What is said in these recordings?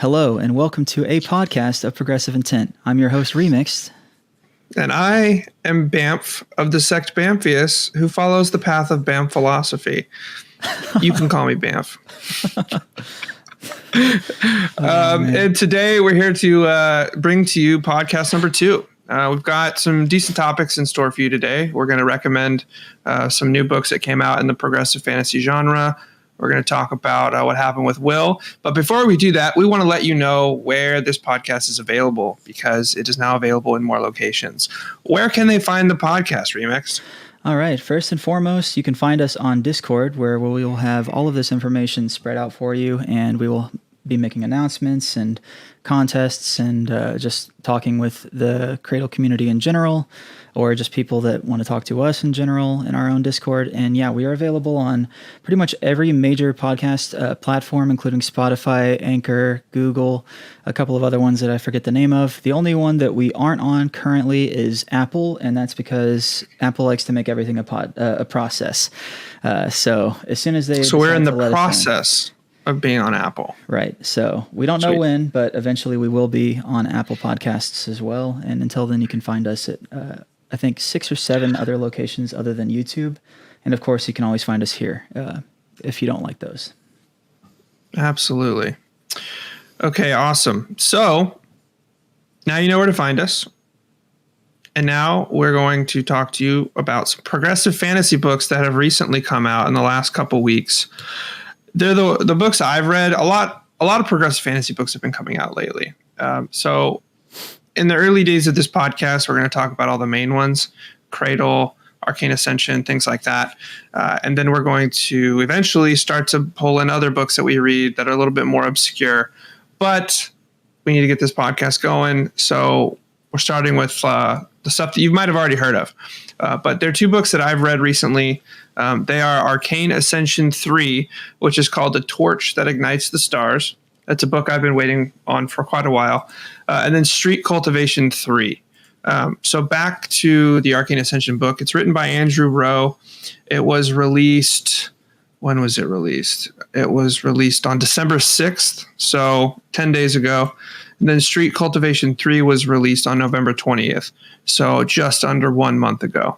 Hello, and welcome to a podcast of progressive intent. I'm your host, Remixt. And I am Bamf of the sect Bamfius, who follows the path of Bamfilosophy. You can call me Bamf. And today we're here to bring to you podcast number 2. We've got some decent topics in store for you today. We're going to recommend some new books that came out in the progressive fantasy genre. We're going to talk about what happened with Will. But before we do that, we want to let you know where this podcast is available, because it is now available in more locations. Where can they find the podcast, Remix? All right. First and foremost, you can find us on Discord, where we will have all of this information spread out for you, and we will be making announcements and contests and just talking with the Cradle community in general, or just people that want to talk to us in general in our own Discord. And yeah, we are available on pretty much every major podcast platform, including Spotify, Anchor, Google, a couple of other ones that I forget the name of. The only one that we aren't on currently is Apple, and that's because Apple likes to make everything a process. So as soon as they we're in the process of being on Apple. Right. So we don't know when, but eventually we will be on Apple Podcasts as well. And until then, you can find us at, I think, 6 or 7 other locations other than YouTube. And of course, you can always find us here if you don't like those. Absolutely. Okay, awesome. So now you know where to find us. And now we're going to talk to you about some progressive fantasy books that have recently come out in the last couple weeks. They're the books I've read. A lot of progressive fantasy books have been coming out lately. So in the early days of this podcast, we're going to talk about all the main ones: Cradle, Arcane Ascension, things like that. And then we're going to eventually start to pull in other books that we read that are a little bit more obscure. But we need to get this podcast going. So we're starting with the stuff that you might have already heard of. But there are 2 books that I've read recently. They are Arcane Ascension 3, which is called The Torch That Ignites the Stars. That's a book I've been waiting on for quite a while. And then Street Cultivation 3. So back to the Arcane Ascension book. It's written by Andrew Rowe. It was released... When was it released? It was released on December 6th, so 10 days ago. And then Street Cultivation 3 was released on November 20th, so just under 1 month ago.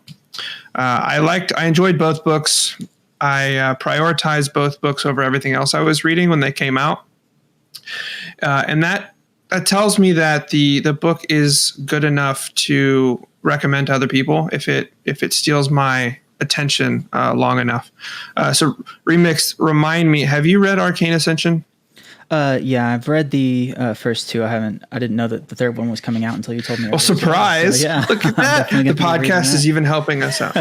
I enjoyed both books. I prioritized both books over everything else I was reading when they came out. And that tells me that the book is good enough to recommend to other people if it steals my attention long enough. So Remix, remind me, have you read Arcane Ascension? Yeah, I've read the first 2. I didn't know that the third one was coming out until you told me. Well, surprise. So, yeah. Look at that. The podcast is even helping us out.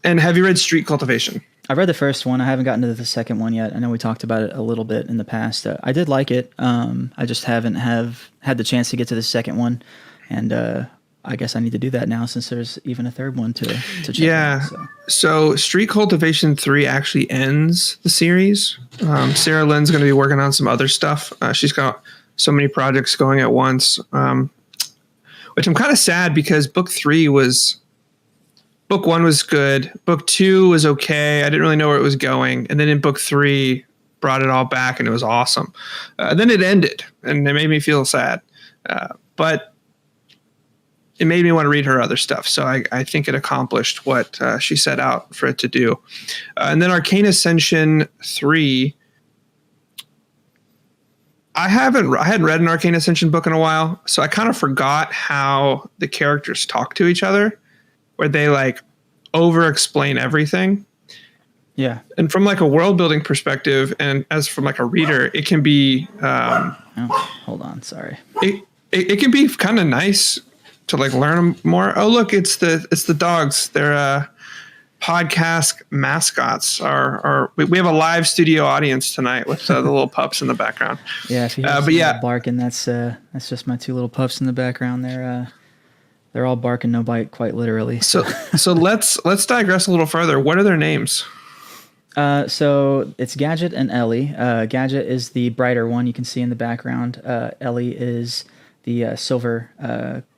And have you read Street Cultivation? I read the first one. I haven't gotten to the second one yet. I know we talked about it a little bit in the past. I did like it. I just haven't had the chance to get to the second one. And I guess I need to do that now, since there's even a third one to check out. So Street Cultivation 3 actually ends the series. Sarah Lynn's going to be working on some other stuff. She's got so many projects going at once, which I'm kind of sad, because book 1 was good. Book 2 was okay. I didn't really know where it was going. And then in book 3 brought it all back, and it was awesome. Then it ended, and it made me feel sad. But it made me want to read her other stuff. So I think it accomplished what she set out for it to do. And then Arcane Ascension 3. I hadn't read an Arcane Ascension book in a while, so I kind of forgot how the characters talk to each other, where they like over-explain everything. Yeah. And from like a world building perspective, and as from like a reader, it can be hold on, sorry. It can be kind of nice to like learn more. Oh, look, it's the dogs. They're podcast mascots. We have a live studio audience tonight with the little pups in the background. Yeah, if you hear barking, that's just my 2 little pups in the background. They're all barking, no bite, quite literally. So let's digress a little further. What are their names? So it's Gadget and Ellie. Gadget is the brighter one you can see in the background. Ellie is the silver,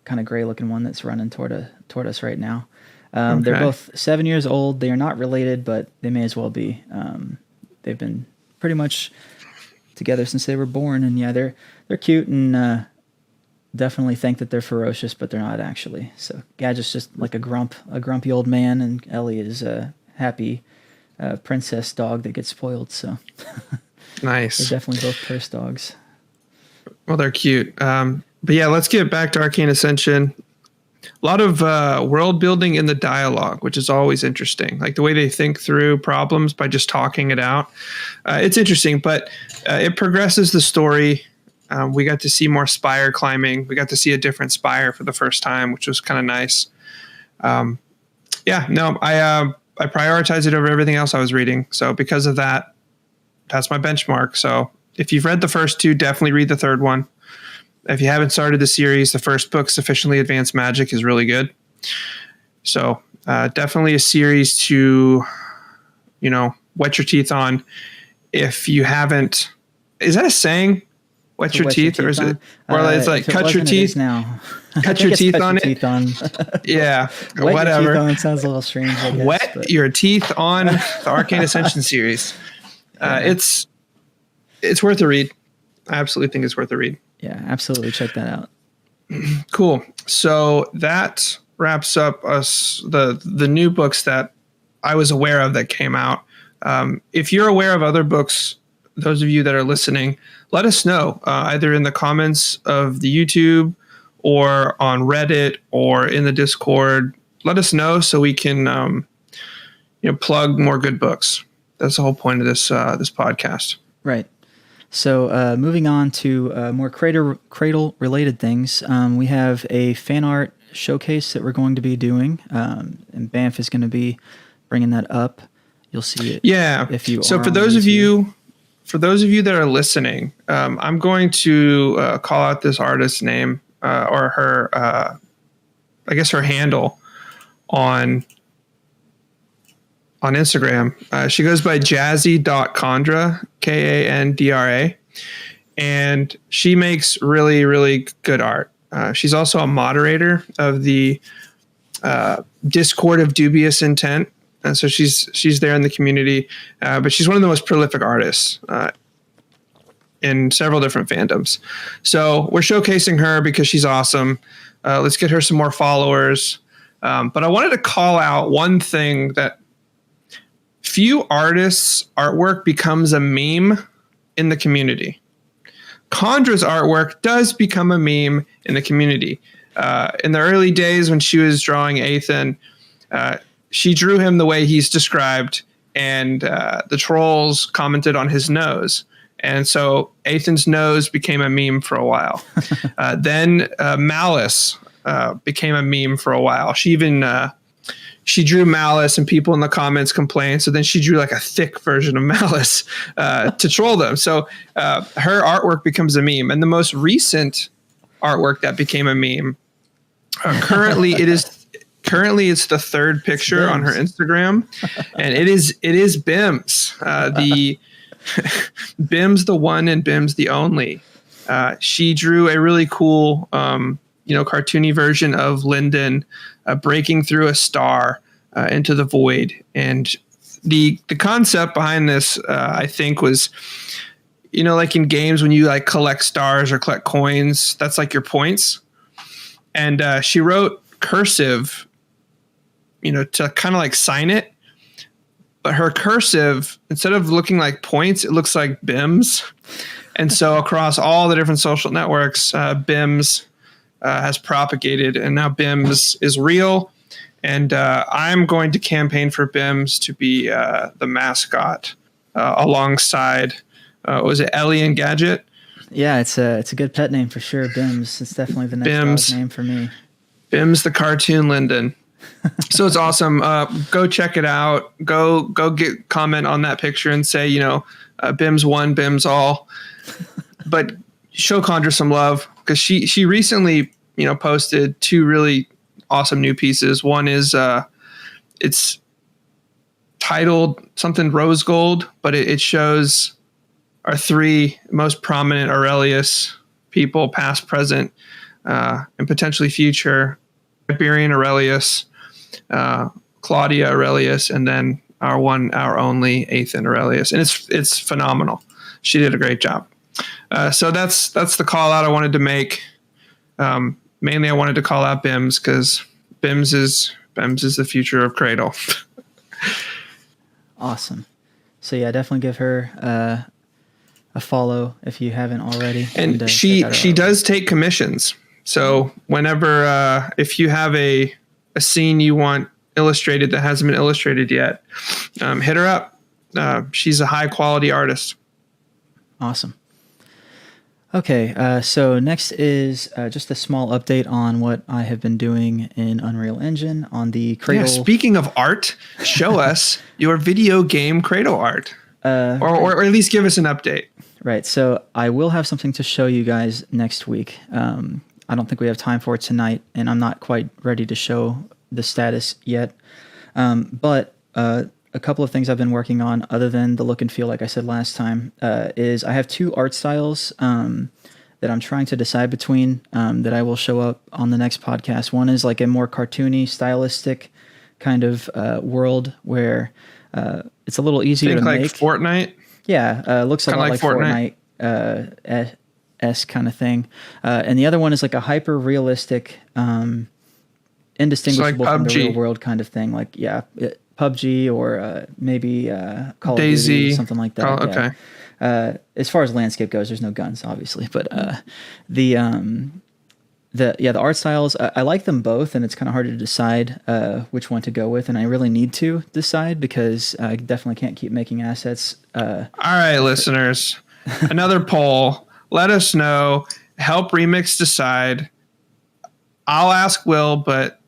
kind of gray looking one that's running toward us right now. They're both 7 years old. They are not related, but they may as well be. They've been pretty much together since they were born, and yeah, they're cute and definitely think that they're ferocious, but they're not actually. So Gadget's just like a grumpy old man, and Ellie is a happy princess dog that gets spoiled. So Nice. they're definitely both purse dogs. Well, they're cute. But yeah, let's get back to Arcane Ascension. A lot of world building in the dialogue, which is always interesting. Like the way they think through problems by just talking it out. It's interesting, but it progresses the story. We got to see more spire climbing. We got to see a different spire for the first time, which was kind of nice. I prioritized it over everything else I was reading. So because of that, that's my benchmark. So if you've read the first two, definitely read the third one. If you haven't started the series, the first book, Sufficiently Advanced Magic, is really good. So definitely a series to, wet your teeth on. If you haven't, is that a saying? Wet your teeth, or is it? Or it's like cut your teeth now. Cut your teeth on it. Yeah, wet whatever. Your teeth on sounds a little strange. I guess, wet your teeth on the Arcane Ascension series. It's worth a read. I absolutely think it's worth a read. Yeah, absolutely. Check that out. Cool. So that wraps up the new books that I was aware of that came out. If you're aware of other books, those of you that are listening, let us know either in the comments of the YouTube or on Reddit or in the Discord. Let us know so we can plug more good books. That's the whole point of this podcast. Right. So moving on to more cradle related things, we have a fan art showcase that we're going to be doing, and Banff is going to be bringing that up. You'll see it. Yeah. If you so are for those of you that are listening, I'm going to call out this artist's name or her, I guess her handle on Instagram. She goes by jazzy.kandra, Kandra, and she makes really, really good art. She's also a moderator of the Discord of Dubious Intent. And so she's there in the community, but she's one of the most prolific artists in several different fandoms. So we're showcasing her because she's awesome. Let's get her some more followers. But I wanted to call out one thing that few artists' artwork becomes a meme in the community. Kandra's artwork does become a meme in the community. In the early days when she was drawing Ethan, she drew him the way he's described, and the trolls commented on his nose. And so Ethan's nose became a meme for a while. Then Malice became a meme for a while. She drew Malice and people in the comments complained. So then she drew like a thick version of Malice to troll them. So her artwork becomes a meme. And the most recent artwork that became a meme, currently it's the third picture on her Instagram. And it is Bims, the Bims the one and Bims the only. She drew a really cool cartoony version of Lyndon breaking through a star into the void. And the concept behind this, I think, was, like in games when you like collect stars or collect coins, that's like your points. And she wrote cursive, to kind of like sign it. But her cursive, instead of looking like points, it looks like BIMs. And so across all the different social networks, BIMs has propagated, and now BIMS is real. And I'm going to campaign for BIMS to be the mascot alongside, was it Ellie and Gadget? Yeah, it's a good pet name for sure. BIMS. It's definitely the next dog name for me. BIMS the cartoon Lyndon. So it's awesome. Go check it out. Go get comment on that picture and say, BIMS one, BIMS all. But show Kandra some love, because she recently, posted two really awesome new pieces. One is it's titled something Rose Gold, but it shows our three most prominent Aurelius people, past, present, and potentially future. Iberian Aurelius, Claudia Aurelius, and then our only Ethan Aurelius. And it's phenomenal. she did a great job. So that's the call out I wanted to make. Mainly, I wanted to call out BIMS because BIMS is the future of Cradle. Awesome. So yeah, definitely give her a follow if you haven't already. And she does take commissions. So whenever if you have a scene you want illustrated that hasn't been illustrated yet, hit her up. She's a high quality artist. Awesome. Okay, so next is just a small update on what I have been doing in Unreal Engine on the Cradle. Yeah, speaking of art, show us your video game Cradle art, or at least give us an update. Right, so I will have something to show you guys next week. I don't think we have time for it tonight, and I'm not quite ready to show the status yet. But a couple of things I've been working on, other than the look and feel, like I said last time, is I have two art styles that I'm trying to decide between that I will show up on the next podcast. One is like a more cartoony, stylistic kind of world where it's a little easier to like make. Fortnite? Yeah, looks a lot like Fortnite kind of thing. And the other one is like a hyper realistic, indistinguishable from the real world kind of thing. Like, PUBG or maybe Call Daisy, of Duty, something like that. Okay. As far as landscape goes, there's no guns, obviously, but the art styles, I like them both, and it's kind of hard to decide which one to go with, and I really need to decide because I definitely can't keep making assets. All right, listeners, another poll. Let us know. Help Remix decide. I'll ask Will, but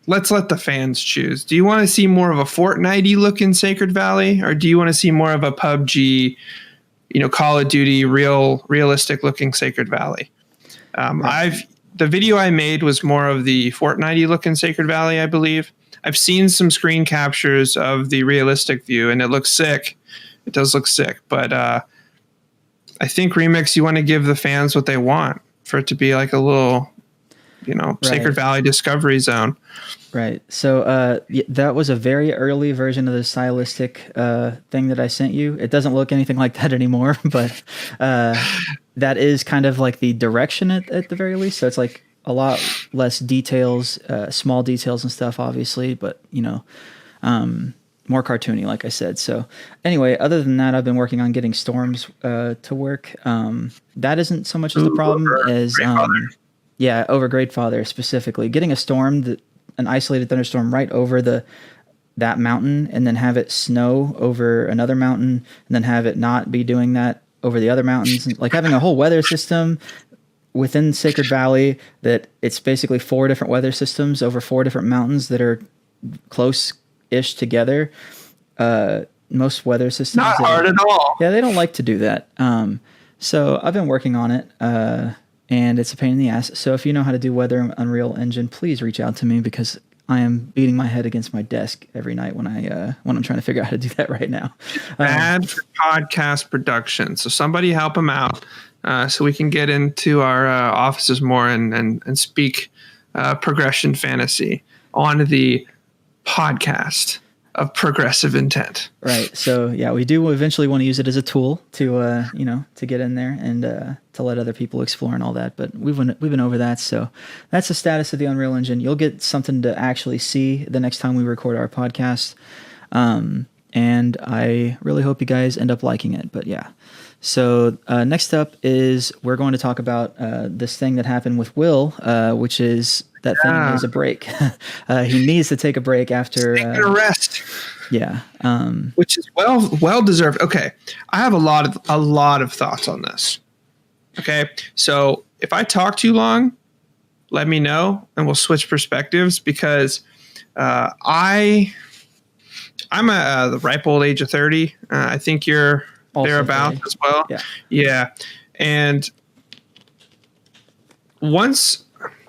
let's let the fans choose. Do you want to see more of a Fortnite-y look in Sacred Valley, or do you want to see more of a PUBG, Call of Duty, realistic looking Sacred Valley? Right. The video I made was more of the Fortnite-y look in Sacred Valley, I believe. I've seen some screen captures of the realistic view, and it looks sick. It does look sick, but I think Remix, you want to give the fans what they want for it to be like a little, Sacred Valley Discovery Zone. Right. So that was a very early version of the stylistic thing that I sent you. It doesn't look anything like that anymore, but that is kind of like the direction at the very least. So it's like a lot less details, small details and stuff, obviously, but, more cartoony, like I said. So anyway, other than that, I've been working on getting storms to work. That isn't so much as the problem as... over Great Father specifically. Getting a storm, an isolated thunderstorm right over that mountain, and then have it snow over another mountain, and then have it not be doing that over the other mountains. Like having a whole weather system within Sacred Valley that it's basically 4 different weather systems over 4 different mountains that are close-ish together. Most weather systems... Not hard at all. Yeah, they don't like to do that. So I've been working on it. And it's a pain in the ass. So if you know how to do weather in Unreal Engine, please reach out to me because I am beating my head against my desk every night when I'm trying to figure out how to do that right now. Bad for podcast production. So somebody help him out so we can get into our offices more and speak progression fantasy on the podcast of progressive intent. Right. So yeah, we do eventually want to use it as a tool to to get in there and to let other people explore and all that. But we've been over that. So that's the status of the Unreal Engine. You'll get something to actually see the next time we record our podcast. And I really hope you guys end up liking it. But yeah. So next up is we're going to talk about this thing that happened with Will, which is that thing needs a break. He needs to take a break after taking a rest. Yeah, which is well deserved. Okay, I have a lot of thoughts on this. Okay, so if I talk too long, let me know and we'll switch perspectives because I'm the ripe old age of 30. I think you're also thereabouts 30. As well. Yeah, and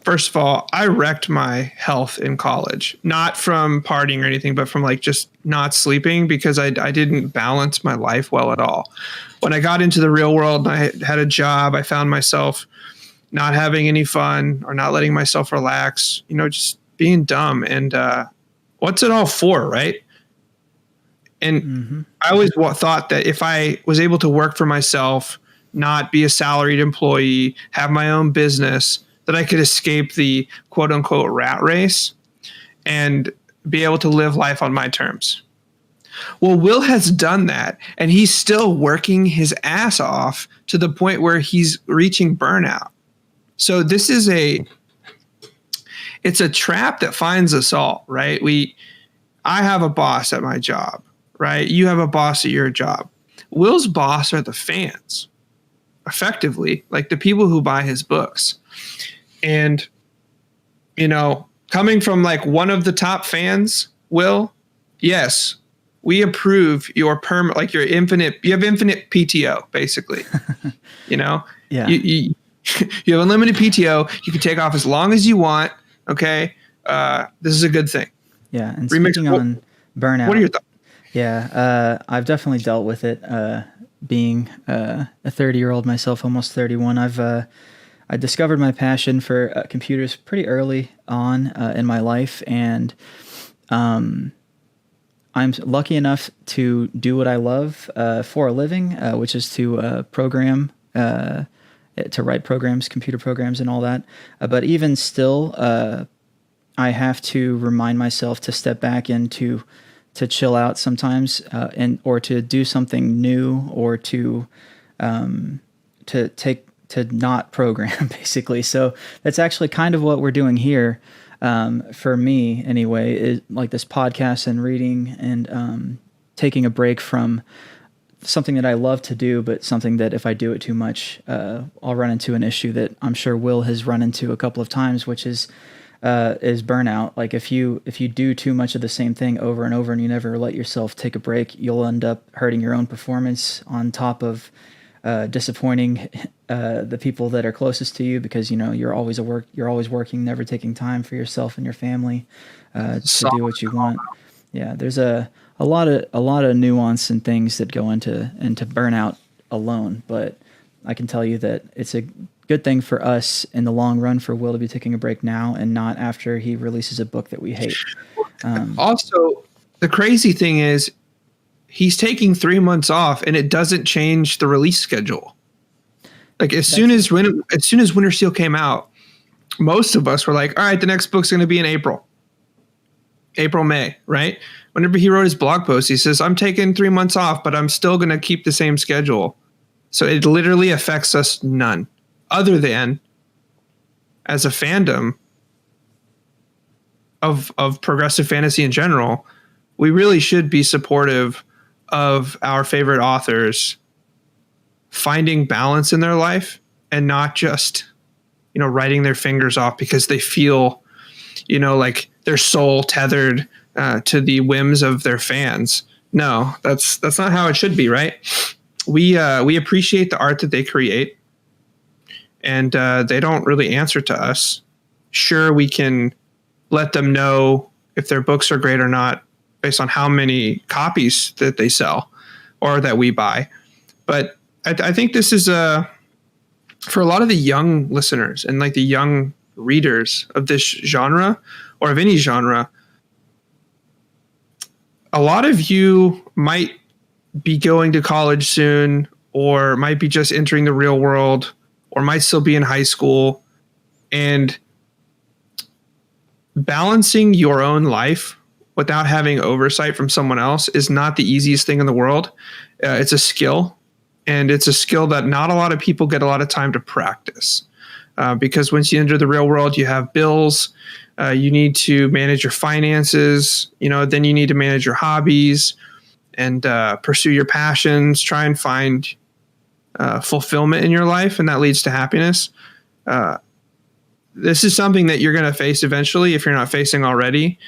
first of all, I wrecked my health in college, not from partying or anything, but from like just not sleeping because I didn't balance my life well at all. When I got into the real world and I had a job, I found myself not having any fun or not letting myself relax, just being dumb. And what's it all for, right? And I always thought that if I was able to work for myself, not be a salaried employee, have my own business, that I could escape the quote unquote rat race and be able to live life on my terms. Well, Will has done that, and he's still working his ass off to the point where he's reaching burnout. So this is it's a trap that finds us all, right? I have a boss at my job, right? You have a boss at your job. Will's boss are the fans, effectively, like the people who buy his books. And, coming from like one of the top fans, Will, yes, we approve your you have infinite PTO, basically. Yeah. You have unlimited PTO. You can take off as long as you want. Okay. This is a good thing. Yeah. And speaking on burnout. What are your thoughts? Yeah. I've definitely dealt with it. Being a 30-year-old myself, almost 31, I discovered my passion for computers pretty early on in my life, and I'm lucky enough to do what I love for a living, which is to program, to write programs, computer programs, and all that. But even still, I have to remind myself to step back and to chill out sometimes, or to do something new, or to not program, basically. So that's actually kind of what we're doing here. For me anyway, is like this podcast and reading and taking a break from something that I love to do, but something that if I do it too much, I'll run into an issue that I'm sure Will has run into a couple of times, which is burnout. Like if you do too much of the same thing over and over and you never let yourself take a break, you'll end up hurting your own performance on top of disappointing the people that are closest to you, because you're always working, never taking time for yourself and your family to do what you want. Yeah, there's a lot of nuance and things that go into burnout alone, but I can tell you that it's a good thing for us in the long run for Will to be taking a break now and not after he releases a book that we hate. Also, the crazy thing is he's taking 3 months off and it doesn't change the release schedule. Like as soon as Winter Seal came out, most of us were like, all right, the next book's going to be in April, May, right? Whenever he wrote his blog post, he says, I'm taking 3 months off, but I'm still going to keep the same schedule. So it literally affects us none, other than as a fandom of progressive fantasy in general, we really should be supportive of our favorite authors finding balance in their life and not just, writing their fingers off because they feel, like their soul tethered to the whims of their fans. No, that's not how it should be, right? We appreciate the art that they create, and they don't really answer to us. Sure, we can let them know if their books are great or not based on how many copies that they sell or that we buy. But I think this is for a lot of the young listeners and like the young readers of this genre or of any genre, a lot of you might be going to college soon, or might be just entering the real world, or might still be in high school, and balancing your own life without having oversight from someone else is not the easiest thing in the world. It's a skill, and it's a skill that not a lot of people get a lot of time to practice. Because once you enter the real world, you have bills, you need to manage your finances, then you need to manage your hobbies and pursue your passions, try and find fulfillment in your life, and that leads to happiness. This is something that you're going to face eventually if you're not facing already.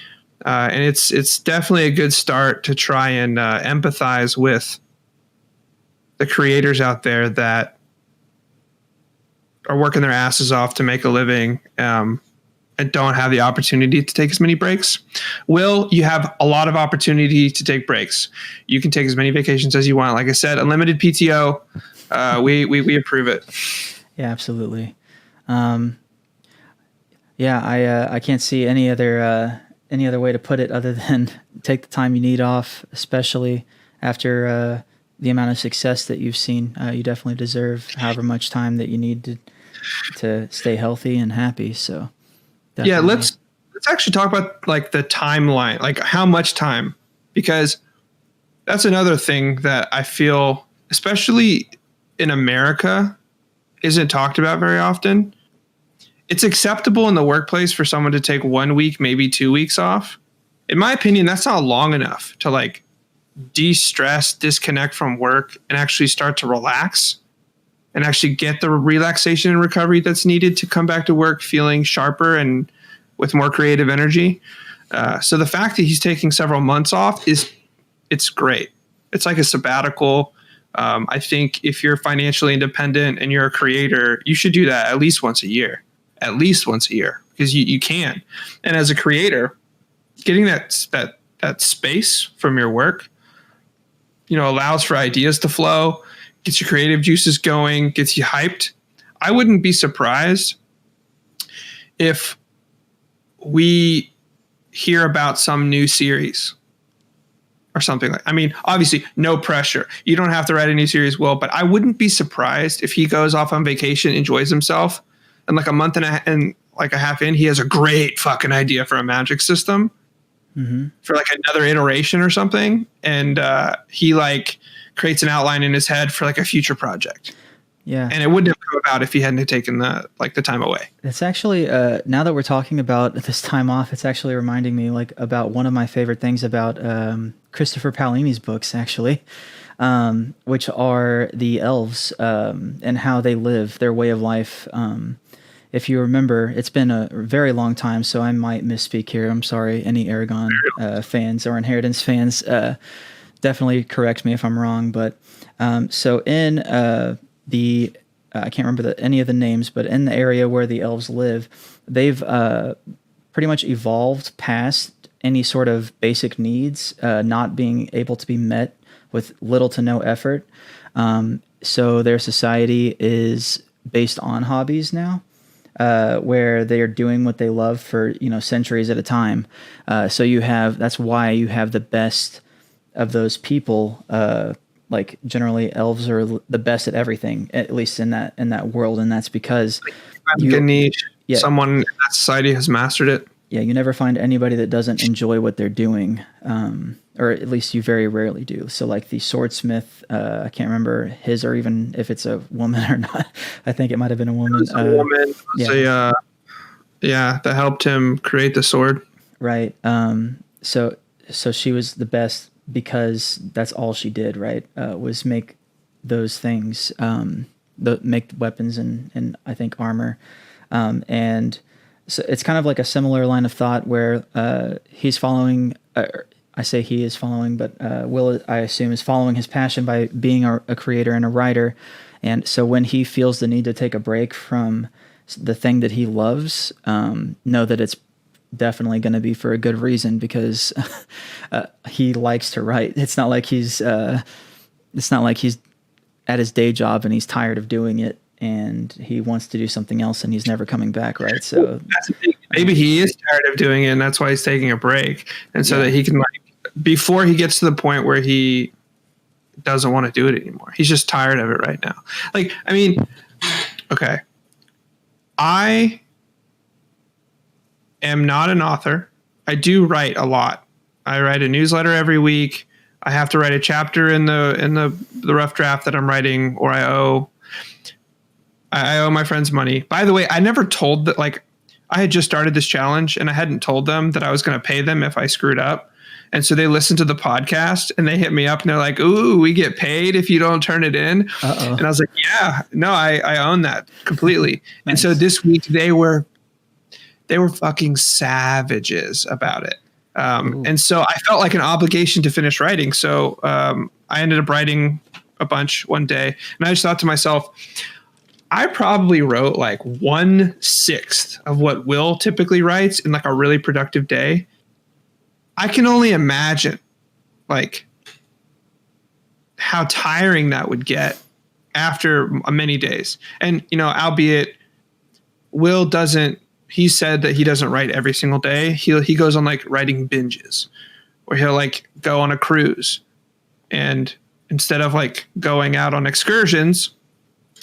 And it's definitely a good start to try and empathize with the creators out there that are working their asses off to make a living and don't have the opportunity to take as many breaks. Will, you have a lot of opportunity to take breaks. You can take as many vacations as you want. Like I said, unlimited PTO. We approve it. Yeah, absolutely. I can't see any other any other way to put it other than take the time you need off, especially after the amount of success that you've seen. You definitely deserve however much time that you need to stay healthy and happy. So definitely. Yeah, let's actually talk about like the timeline, like how much time, because that's another thing that I feel, especially in America, isn't talked about very often. It's acceptable in the workplace for someone to take 1 week, maybe 2 weeks off. In my opinion, that's not long enough to like de-stress, disconnect from work, and actually start to relax and actually get the relaxation and recovery that's needed to come back to work feeling sharper and with more creative energy. So the fact that he's taking several months off it's great. It's like a sabbatical. I think if you're financially independent and you're a creator, you should do that at least once a year, because you can. And as a creator, getting that space from your work, allows for ideas to flow, gets your creative juices going, gets you hyped. I wouldn't be surprised if we hear about some new series or something like, obviously no pressure. You don't have to write a new series, Will, but I wouldn't be surprised if he goes off on vacation, enjoys himself, and like a month and a half in, he has a great fucking idea for a magic system for like another iteration or something. And he like creates an outline in his head for like a future project. Yeah. And it wouldn't have come about if he hadn't taken the time away. It's actually, now that we're talking about this time off, it's actually reminding me like about one of my favorite things about Christopher Paolini's books, actually, which are the elves and how they live, their way of life. If you remember, it's been a very long time, so I might misspeak here. I'm sorry. Any Aragon fans or Inheritance fans, definitely correct me if I'm wrong. But so in I can't remember any of the names, but in the area where the elves live, they've pretty much evolved past any sort of basic needs not being able to be met with little to no effort. So their society is based on hobbies now, where they are doing what they love for centuries at a time. So that's why you have the best of those people. Like generally, elves are the best at everything, at least in that world, and that's because someone in that society has mastered it. Yeah, you never find anybody that doesn't enjoy what they're doing, or at least you very rarely do. So like the swordsmith, I can't remember his or even if it's a woman or not. I think it might have been a woman. It was a woman. That helped him create the sword. Right. So she was the best because that's all she did, right? Was make those things, make weapons and I think armor, and so it's kind of like a similar line of thought where he's following. I say he is following, but Will, I assume, is following his passion by being a creator and a writer. And so when he feels the need to take a break from the thing that he loves, know that it's definitely going to be for a good reason, because he likes to write. It's not like he's at his day job and he's tired of doing it and he wants to do something else and he's never coming back, right? So maybe he is tired of doing it and that's why he's taking a break, and so that he can, before he gets to the point where he doesn't want to do it anymore. He's just tired of it right now. Okay. I am not an author. I do write a lot. I write a newsletter every week. I have to write a chapter in the rough draft that I'm writing, or I owe my friends money. By the way, I never told that, I had just started this challenge and I hadn't told them that I was going to pay them if I screwed up. And so they listened to the podcast and they hit me up and they're like, "Ooh, we get paid if you don't turn it in." Uh-oh. And I was like, "Yeah, no, I own that completely." Nice. And so this week they were fucking savages about it. And so I felt like an obligation to finish writing. So I ended up writing a bunch one day, and I just thought to myself, I probably wrote 1/6 of what Will typically writes in a really productive day. I can only imagine how tiring that would get after many days. And, albeit Will he said that he doesn't write every single day. He goes on like writing binges, where he'll like go on a cruise, and instead of like going out on excursions,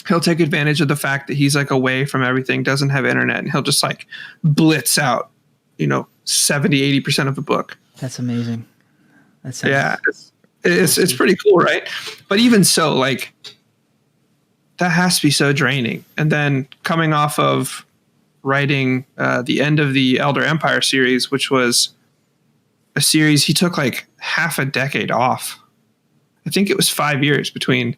he'll take advantage of the fact that he's like away from everything, doesn't have internet, and he'll just like blitz out, 70-80% of the book. That's amazing. Yeah, it's pretty cool, right? But even so, like, that has to be so draining. And then coming off of writing the end of the Elder Empire series, which was a series he took like half a decade off. I think it was 5 years between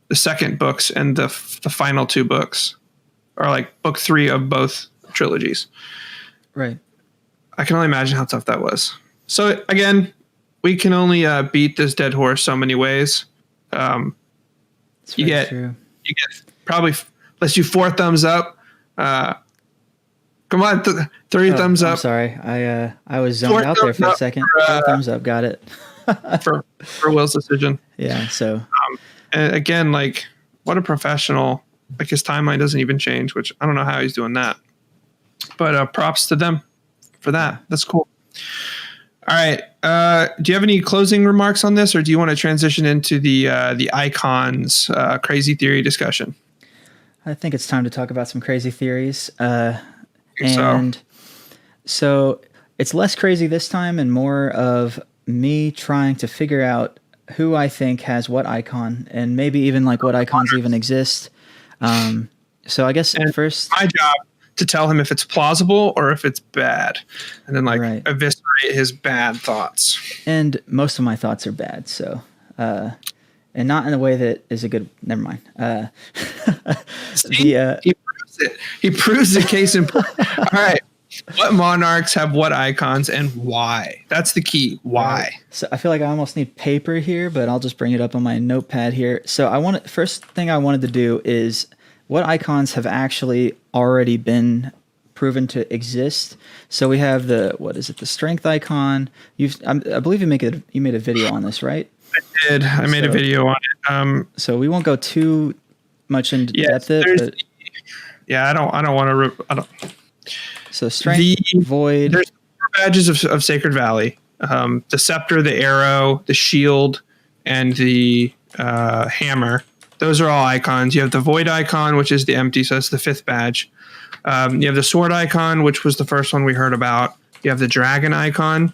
the second books and the final two books, or like book 3 of both trilogies. Right. I can only imagine how tough that was. So again, we can only beat this dead horse so many ways. You get probably, let's do 4 thumbs up. Come on, 3 thumbs up. I'm sorry, I was zoned out there for a second. 4 thumbs up, got it. for Will's decision. Yeah. So and again, like, what a professional. Like, his timeline doesn't even change, which I don't know how he's doing that. But props to them for that. That's cool. All right. Do you have any closing remarks on this, or do you want to transition into the icons crazy theory discussion? I think it's time to talk about some crazy theories. So it's less crazy this time and more of me trying to figure out who I think has what icon, and maybe even like what icons even exist. So I guess first, my job to tell him if it's plausible or if it's bad, and then eviscerate his bad thoughts. And most of my thoughts are bad, so and not in a way that is a good. Never mind. He proves it. He proves the case in point. All right. What monarchs have what icons and why? That's the key. Why? Right. So I feel like I almost need paper here, but I'll just bring it up on my notepad here. So first thing I wanted to do is what icons have actually already been proven to exist. So we have the strength icon. I believe you made a video on this, right? I did. I made a video on it. So we won't go too much into depth. I don't want to. So strength, void. There's 4 badges of Sacred Valley: the scepter, the arrow, the shield, and the hammer. Those are all icons. You have the void icon, which is the empty, so that's the 5th badge. You have the sword icon, which was the first one we heard about. You have the dragon icon.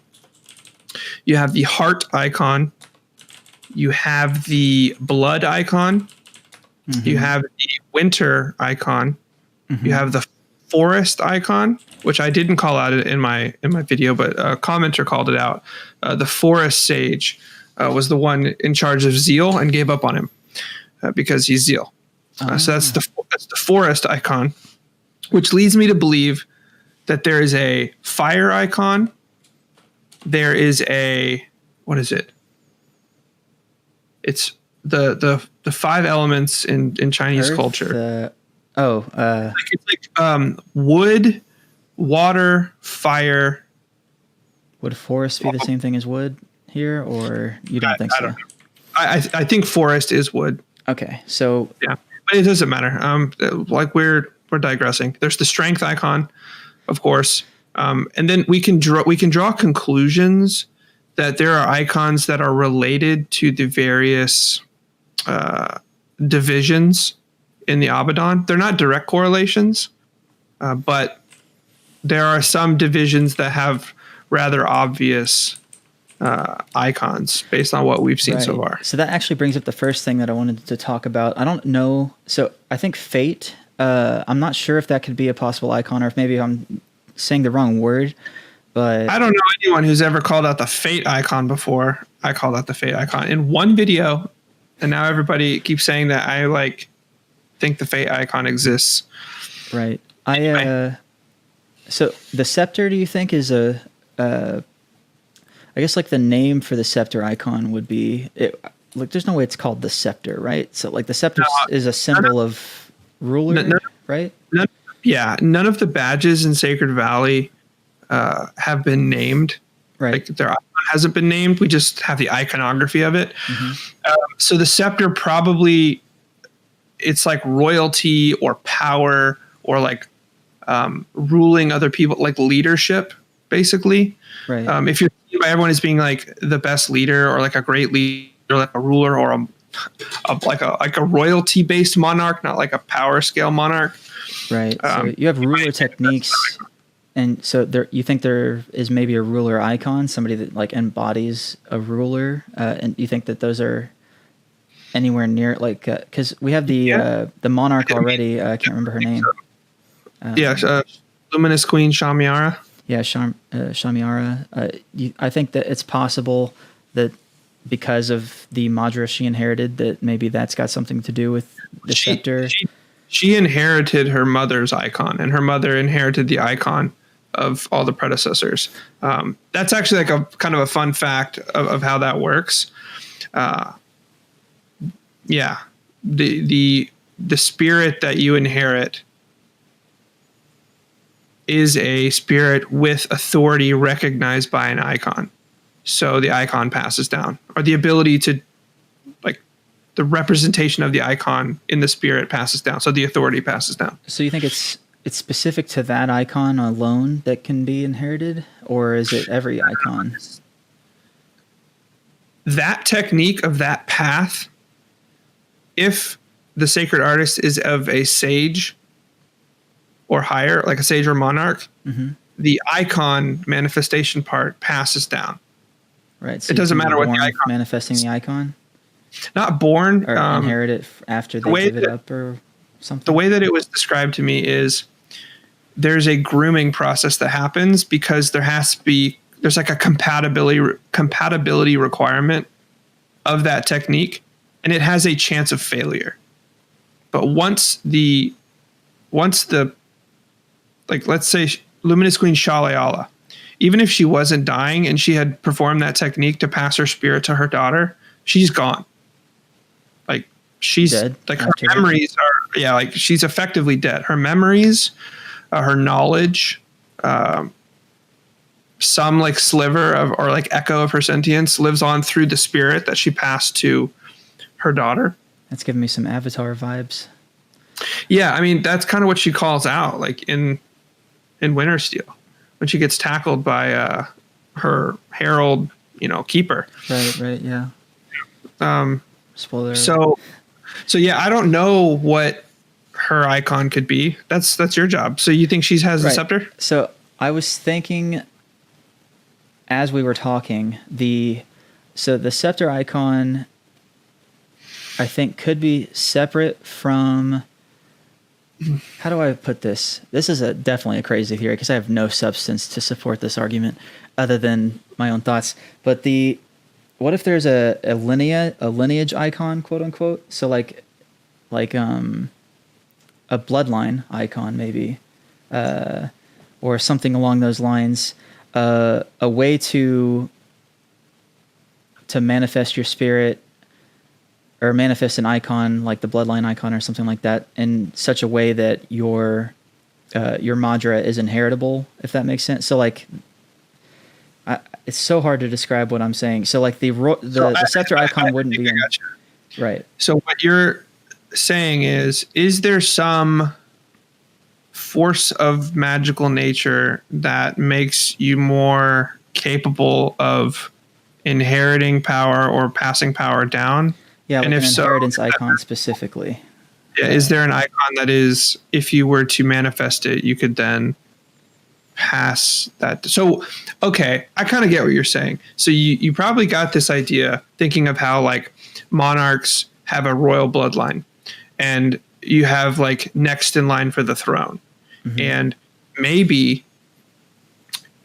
You have the heart icon. You have the blood icon. Mm-hmm. You have the winter icon. Mm-hmm. You have the forest icon, which I didn't call out in my video, but a commenter called it out. The forest sage was the one in charge of zeal and gave up on him because he's zeal. So that's the forest icon, which leads me to believe that there is a fire icon. There is what is it? It's the 5 elements in Chinese culture. It's like wood, water, fire. Would forest be the same thing as wood here, or you don't think so? I don't know. I think forest is wood. Okay, so yeah, but it doesn't matter. Like we're digressing. There's the strength icon, of course, and then we can draw conclusions that there are icons that are related to the various divisions in the Abaddon. They're not direct correlations, but there are some divisions that have rather obvious icons based on what we've seen so far. So that actually brings up the first thing that I wanted to talk about. I don't know. So I think fate, I'm not sure if that could be a possible icon, or if maybe I'm saying the wrong word, but I don't know anyone who's ever called out the fate icon before. I called out the fate icon in one video, and now everybody keeps saying that I think the fate icon exists. Right. So the scepter, do you think is I guess like the name for the scepter icon would be there's no way it's called the scepter, right? So like the scepter is a symbol of ruler, right? None of the badges in Sacred Valley have been named. Right. Like their icon hasn't been named. We just have the iconography of it. Mm-hmm. So the scepter probably, it's like royalty or power or like ruling other people, like leadership, basically. Right. If you're seen by everyone as being like the best leader or like a great leader, like a ruler or a royalty based monarch, not like a power scale monarch. Right. So you have ruler techniques, and so you think there is maybe a ruler icon, somebody that like embodies a ruler, and you think that those are anywhere near like because we have the monarch already. I can't remember her name. Luminous Queen Shamiara. Yeah, Shamiara. I think that it's possible that because of the Madra she inherited, that maybe that's got something to do with the scepter. She inherited her mother's icon, and her mother inherited the icon of all the predecessors. That's actually like a kind of a fun fact of how that works. The spirit that you inherit is a spirit with authority recognized by an icon. So the icon passes down, or the ability to, like, the representation of the icon in the spirit passes down. So the authority passes down. So you think it's specific to that icon alone that can be inherited, or is it every icon? That technique of that path, if the sacred artist is of a sage or higher, like a sage or monarch, the icon manifestation part passes down. Right. So it doesn't matter what the icon manifesting the icon. Not born, or inherit it after they give it up or something. The way that it was described to me is there's a grooming process that happens because there's like a compatibility requirement of that technique, and it has a chance of failure. But once the like, let's say Luminous Queen Shaliala, even if she wasn't dying and she had performed that technique to pass her spirit to her daughter, she's gone. Like, she's dead. Like, her memories are, like, she's effectively dead. Her memories, her knowledge, some like sliver of, or like echo of her sentience lives on through the spirit that she passed to her daughter. That's giving me some Avatar vibes. Yeah, I mean, that's kind of what she calls out, like in Wintersteel, when she gets tackled by her herald, keeper. Right, yeah. Spoiler. So yeah, I don't know what her icon could be. That's your job. So you think she has a scepter? So I was thinking, as we were talking, the scepter icon, I think, could be separate from. How do I put this? This is definitely a crazy theory because I have no substance to support this argument other than my own thoughts. But what if there's a lineage icon, quote unquote? So like a bloodline icon maybe, or something along those lines. A way to manifest your spirit, or manifest an icon like the bloodline icon or something like that, in such a way that your Madra is inheritable, if that makes sense. So like, it's so hard to describe what I'm saying. So like the scepter icon wouldn't be right. So what you're saying is there some force of magical nature that makes you more capable of inheriting power or passing power down? Yeah, like an inheritance icon specifically. Yeah, is there an icon that is, if you were to manifest it, you could then pass that? So, okay, I kind of get what you're saying. So you probably got this idea thinking of how, like, monarchs have a royal bloodline, and you have, like, next in line for the throne. Mm-hmm. And maybe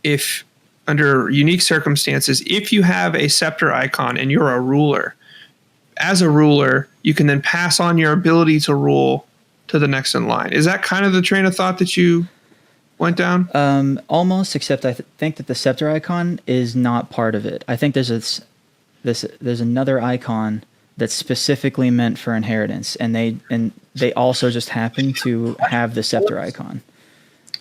if under unique circumstances, if you have a scepter icon and you're a ruler, as a ruler, you can then pass on your ability to rule to the next in line. Is that kind of the train of thought that you went down? Almost, except I think that the scepter icon is not part of it. I think there's another icon that's specifically meant for inheritance, and they also just happen to have the scepter icon.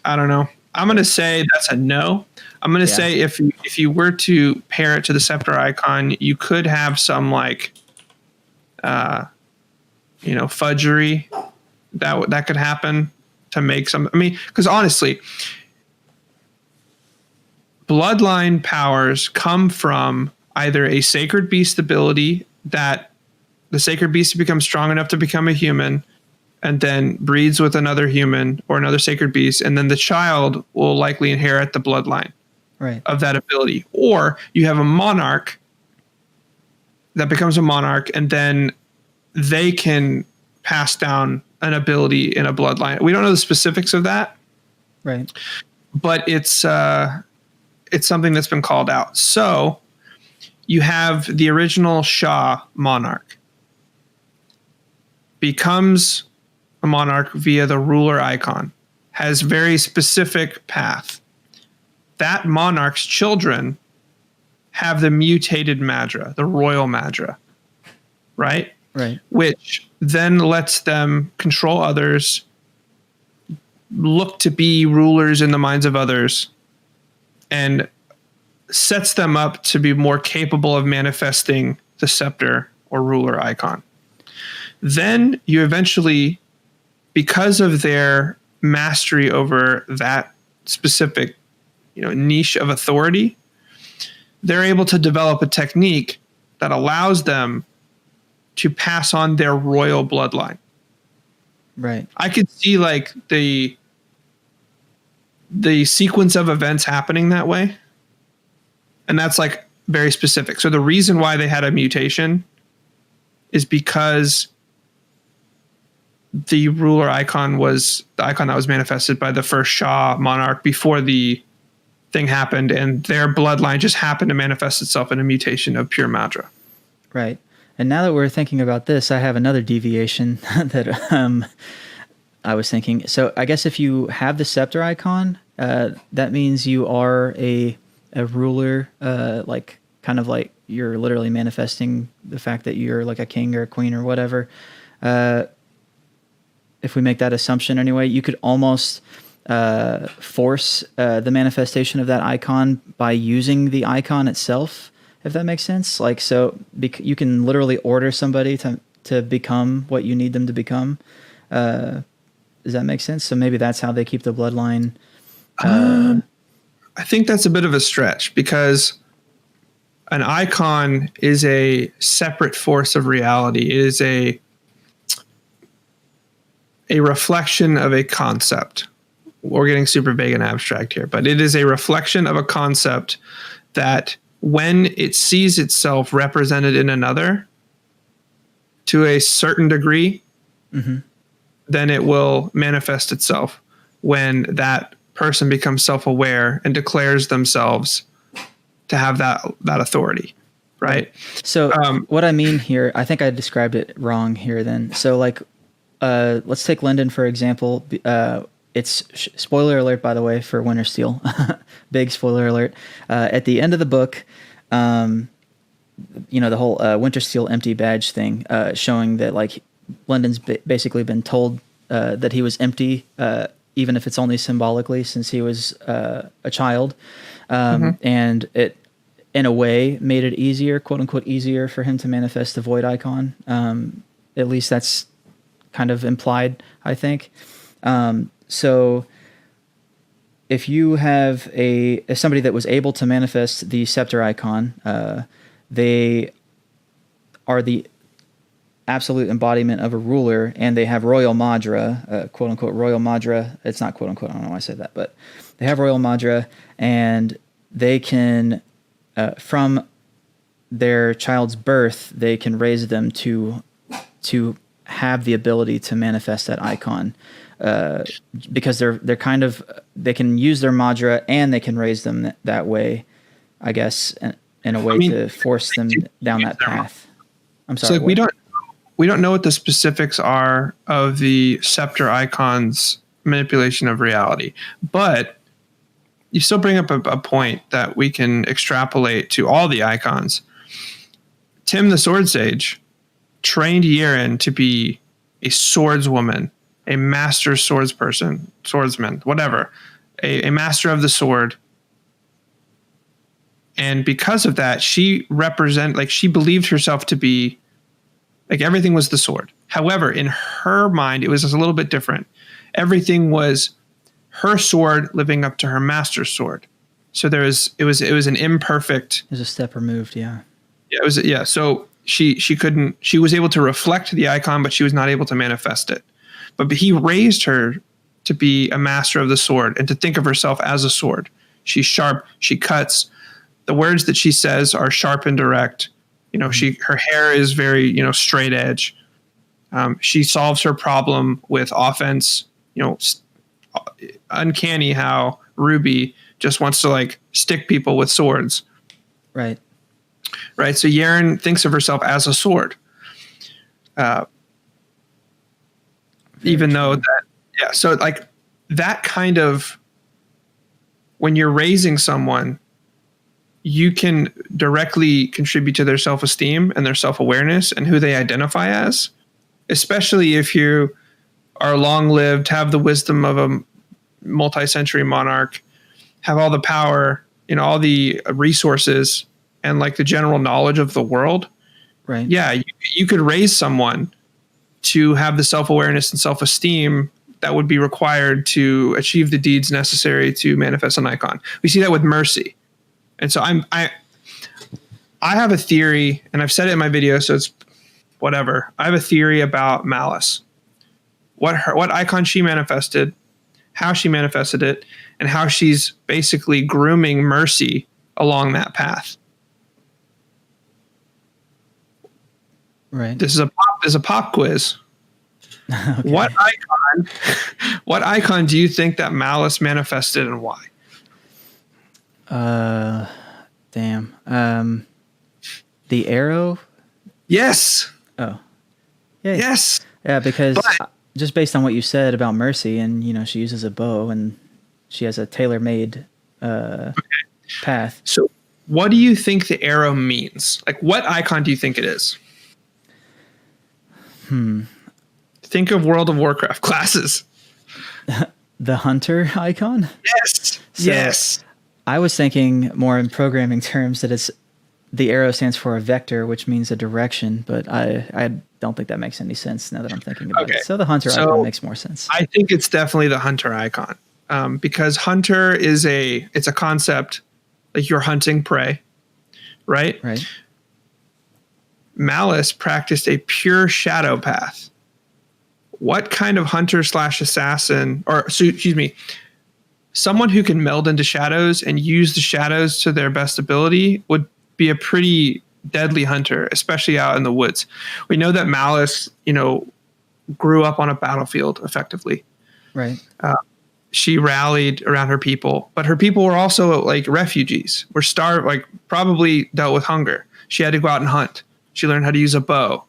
I don't know. I'm going to say that's a no. I'm going to say if you were to pair it to the scepter icon, you could have some, like, fudgery that could happen. to make some. I mean, because honestly, bloodline powers come from either a sacred beast ability that the sacred beast becomes strong enough to become a human and then breeds with another human or another sacred beast, and then the child will likely inherit the bloodline of that ability. Or you have a monarch that becomes a monarch, and then they can pass down an ability in a bloodline. We don't know the specifics of that, Right. but it's something that's been called out. So you have the original Shah monarch becomes a monarch via the ruler icon, has very specific path. That monarch's children have the mutated Madra, the royal Madra, right? Right. Which then lets them control others, look to be rulers in the minds of others, and sets them up to be more capable of manifesting the scepter or ruler icon. Then you eventually, because of their mastery over that specific, niche of authority, they're able to develop a technique that allows them to pass on their royal bloodline. Right. I could see like the sequence of events happening that way. And that's like very specific. So the reason why they had a mutation is because the ruler icon was the icon that was manifested by the first Shah monarch before the thing happened, and their bloodline just happened to manifest itself in a mutation of pure Madra. Right. And now that we're thinking about this, I have another deviation that I was thinking. So I guess if you have the scepter icon, that means you are a ruler, like kind of like you're literally manifesting the fact that you're like a king or a queen or whatever. If we make that assumption anyway, you could almost force the manifestation of that icon by using the icon itself, if that makes sense. Like, so you can literally order somebody to become what you need them to become. Does that make sense? So maybe that's how they keep the bloodline. I think that's a bit of a stretch, because an icon is a separate force of reality. It is a reflection of a concept. We're getting super vague and abstract here, but it is a reflection of a concept that when it sees itself represented in another to a certain degree, then it will manifest itself when that person becomes self-aware and declares themselves to have that authority, right? So what I mean here, I think I described it wrong here then. So like, let's take Lyndon, for example. It's spoiler alert, by the way, for Winter Steel. Big spoiler alert. At the end of the book, the whole Winter Steel empty badge thing, showing that like Lyndon's basically been told that he was empty, even if it's only symbolically, since he was a child. And it, in a way, made it easier, quote unquote, easier for him to manifest the void icon. At least that's kind of implied, I think. So if you have somebody that was able to manifest the scepter icon, they are the absolute embodiment of a ruler, and they have royal Madra, quote unquote royal Madra. It's not quote unquote, I don't know why I said that, but they have royal Madra, and they can, from their child's birth, they can raise them to have the ability to manifest that icon, because they're kind of, they can use their Madra and they can raise them that way, I guess, in a way to force them down that path. I'm sorry. So like, we don't know what the specifics are of the scepter icon's manipulation of reality, but you still bring up a point that we can extrapolate to all the icons. Tim the Sword Sage trained Yeren to be a swordswoman, a master swordsman, whatever, a master of the sword. And because of that, she believed herself to be, like, everything was the sword. However, in her mind, it was just a little bit different. Everything was her sword living up to her master's sword. So it was an imperfect. There's a step removed. Yeah. Yeah, it was. Yeah. So she was able to reflect the icon, but she was not able to manifest it. But he raised her to be a master of the sword and to think of herself as a sword. She's sharp. She cuts. The words that she says are sharp and direct. Her hair is very, straight edge. She solves her problem with offense. Uncanny how Ruby just wants to like stick people with swords. Right. Right. So Yaren thinks of herself as a sword. Even though that, yeah. So like that kind of, when you're raising someone, you can directly contribute to their self-esteem and their self-awareness and who they identify as, especially if you are long-lived, have the wisdom of a multi-century monarch, have all the power, all the resources and like the general knowledge of the world. Right. Yeah. You could raise someone to have the self-awareness and self-esteem that would be required to achieve the deeds necessary to manifest an icon. We see that with mercy. And so I have a theory, and I've said it in my video, so it's whatever. I have a theory about malice. What icon she manifested, how she manifested it, and how she's basically grooming mercy along that path. Right. This is a pop quiz. Okay. What icon do you think that malice manifested and why? Damn. The arrow? Yes. Oh. Yeah. Yes. Yeah, because just based on what you said about Mercy, and she uses a bow and she has a tailor-made path. So what do you think the arrow means? Like, what icon do you think it is? Think of World of Warcraft classes. The hunter icon? Yes. So yes. I was thinking more in programming terms that the arrow stands for a vector, which means a direction, but I don't think that makes any sense now that I'm thinking about it. So the hunter icon makes more sense. I think it's definitely the hunter icon, because hunter it's a concept, like you're hunting prey, right? Right. Malice practiced a pure shadow path. What kind of hunter / assassin, someone who can meld into shadows and use the shadows to their best ability would be a pretty deadly hunter, especially out in the woods. We know that Malice, grew up on a battlefield effectively. Right. She rallied around her people, but her people were also like refugees, were starved, like probably dealt with hunger. She had to go out and hunt. She learned how to use a bow.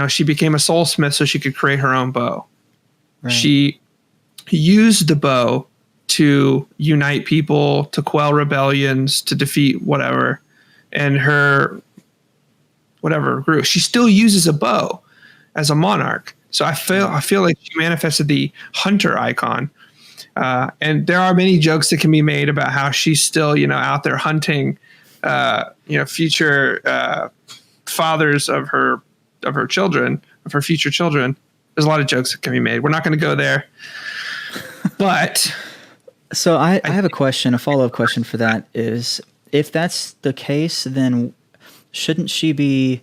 She became a soulsmith so she could create her own bow. Right. She used the bow to unite people, to quell rebellions, to defeat whatever. And her whatever grew. She still uses a bow as a monarch. So I feel like she manifested the hunter icon. And there are many jokes that can be made about how she's still, out there hunting, future fathers of her children, of her future children. There's a lot of jokes that can be made. We're not going to go there. But so I have a question, a follow-up question for that is, if that's the case, then shouldn't she be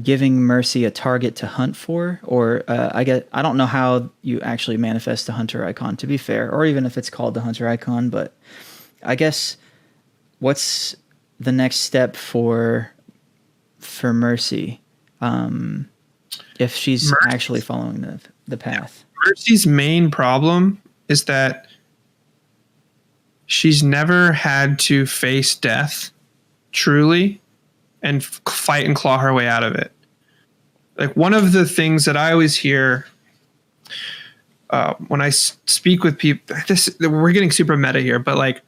giving Mercy a target to hunt for? Or I don't know how you actually manifest the hunter icon, to be fair, or even if it's called the hunter icon, but I guess what's the next step for Mercy if she's actually following the path? Mercy's main problem is that she's never had to face death truly and fight and claw her way out of it. Like, one of the things that I always hear when I speak with people, we're getting super meta here, but like,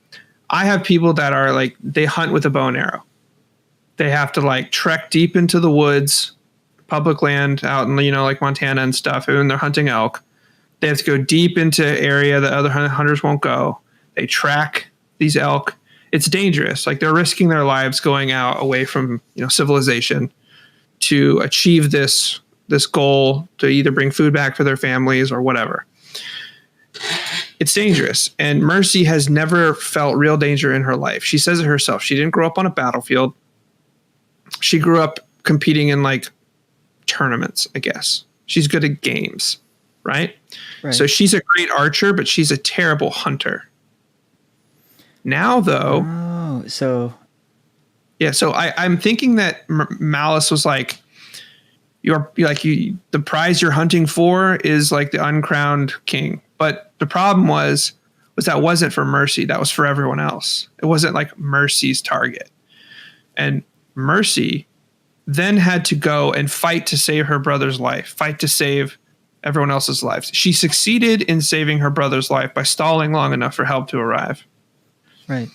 I have people that are like, they hunt with a bow and arrow. They have to like trek deep into the woods, public land out in, like Montana and stuff, and they're hunting elk. They have to go deep into area that other hunters won't go. They track these elk. It's dangerous. Like, they're risking their lives going out away from, civilization to achieve this goal, to either bring food back for their families or whatever. it's dangerous. And Mercy has never felt real danger in her life. She says it herself. She didn't grow up on a battlefield. She grew up competing in like tournaments, I guess. She's good at games, right? So she's a great archer, but she's a terrible hunter. Now, though, so I'm thinking that Malice was like, the prize you're hunting for is like the uncrowned king. But the problem was that wasn't for Mercy. That was for everyone else. It wasn't like Mercy's target. And Mercy then had to go and fight to save her brother's life, fight to save everyone else's lives. She succeeded in saving her brother's life by stalling long enough for help to arrive. Right.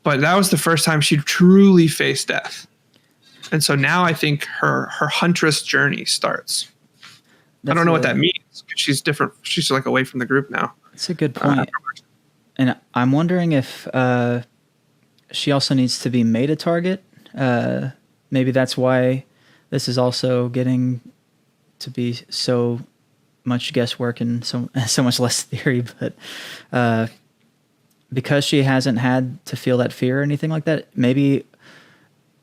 But that was the first time she truly faced death. And so now I think her huntress journey starts. I don't know what that means. She's different. She's like away from the group now. That's a good point. And I'm wondering if she also needs to be made a target. Maybe that's why this is also getting to be so much guesswork and so much less theory. But because she hasn't had to feel that fear or anything like that, maybe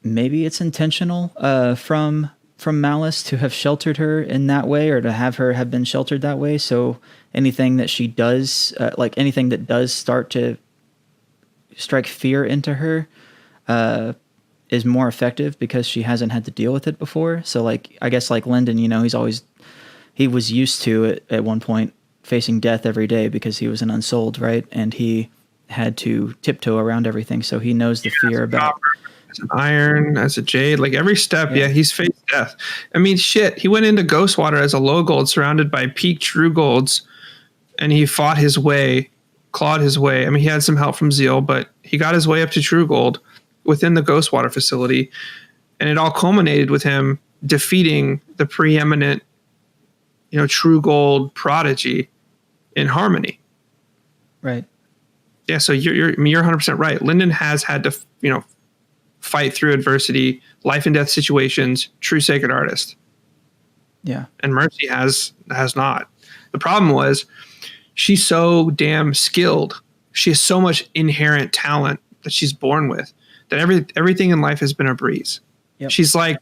it's intentional from Malice to have sheltered her in that way, or to have her have been sheltered that way. So anything that she does, like anything that does start to strike fear into her, is more effective because she hasn't had to deal with it before. So like, I guess like Lyndon, he was used to it at one point facing death every day because he was an unsold, right? And he had to tiptoe around everything. So he knows the fear about as an iron, as a jade, like every step. Yeah, he's faced death. I mean, shit, he went into Ghostwater as a low gold surrounded by peak true golds, and he fought his way, clawed his way. I mean, he had some help from Zeal, but he got his way up to true gold within the Ghostwater facility. And it all culminated with him defeating the preeminent, true gold prodigy in Harmony. Right. Yeah. So you're 100% right. Lyndon has had to, fight through adversity, life and death situations, true sacred artist. Yeah. And Mercy has not. The problem was she's so damn skilled. She has so much inherent talent that she's born with that everything in life has been a breeze. Yep. She's like,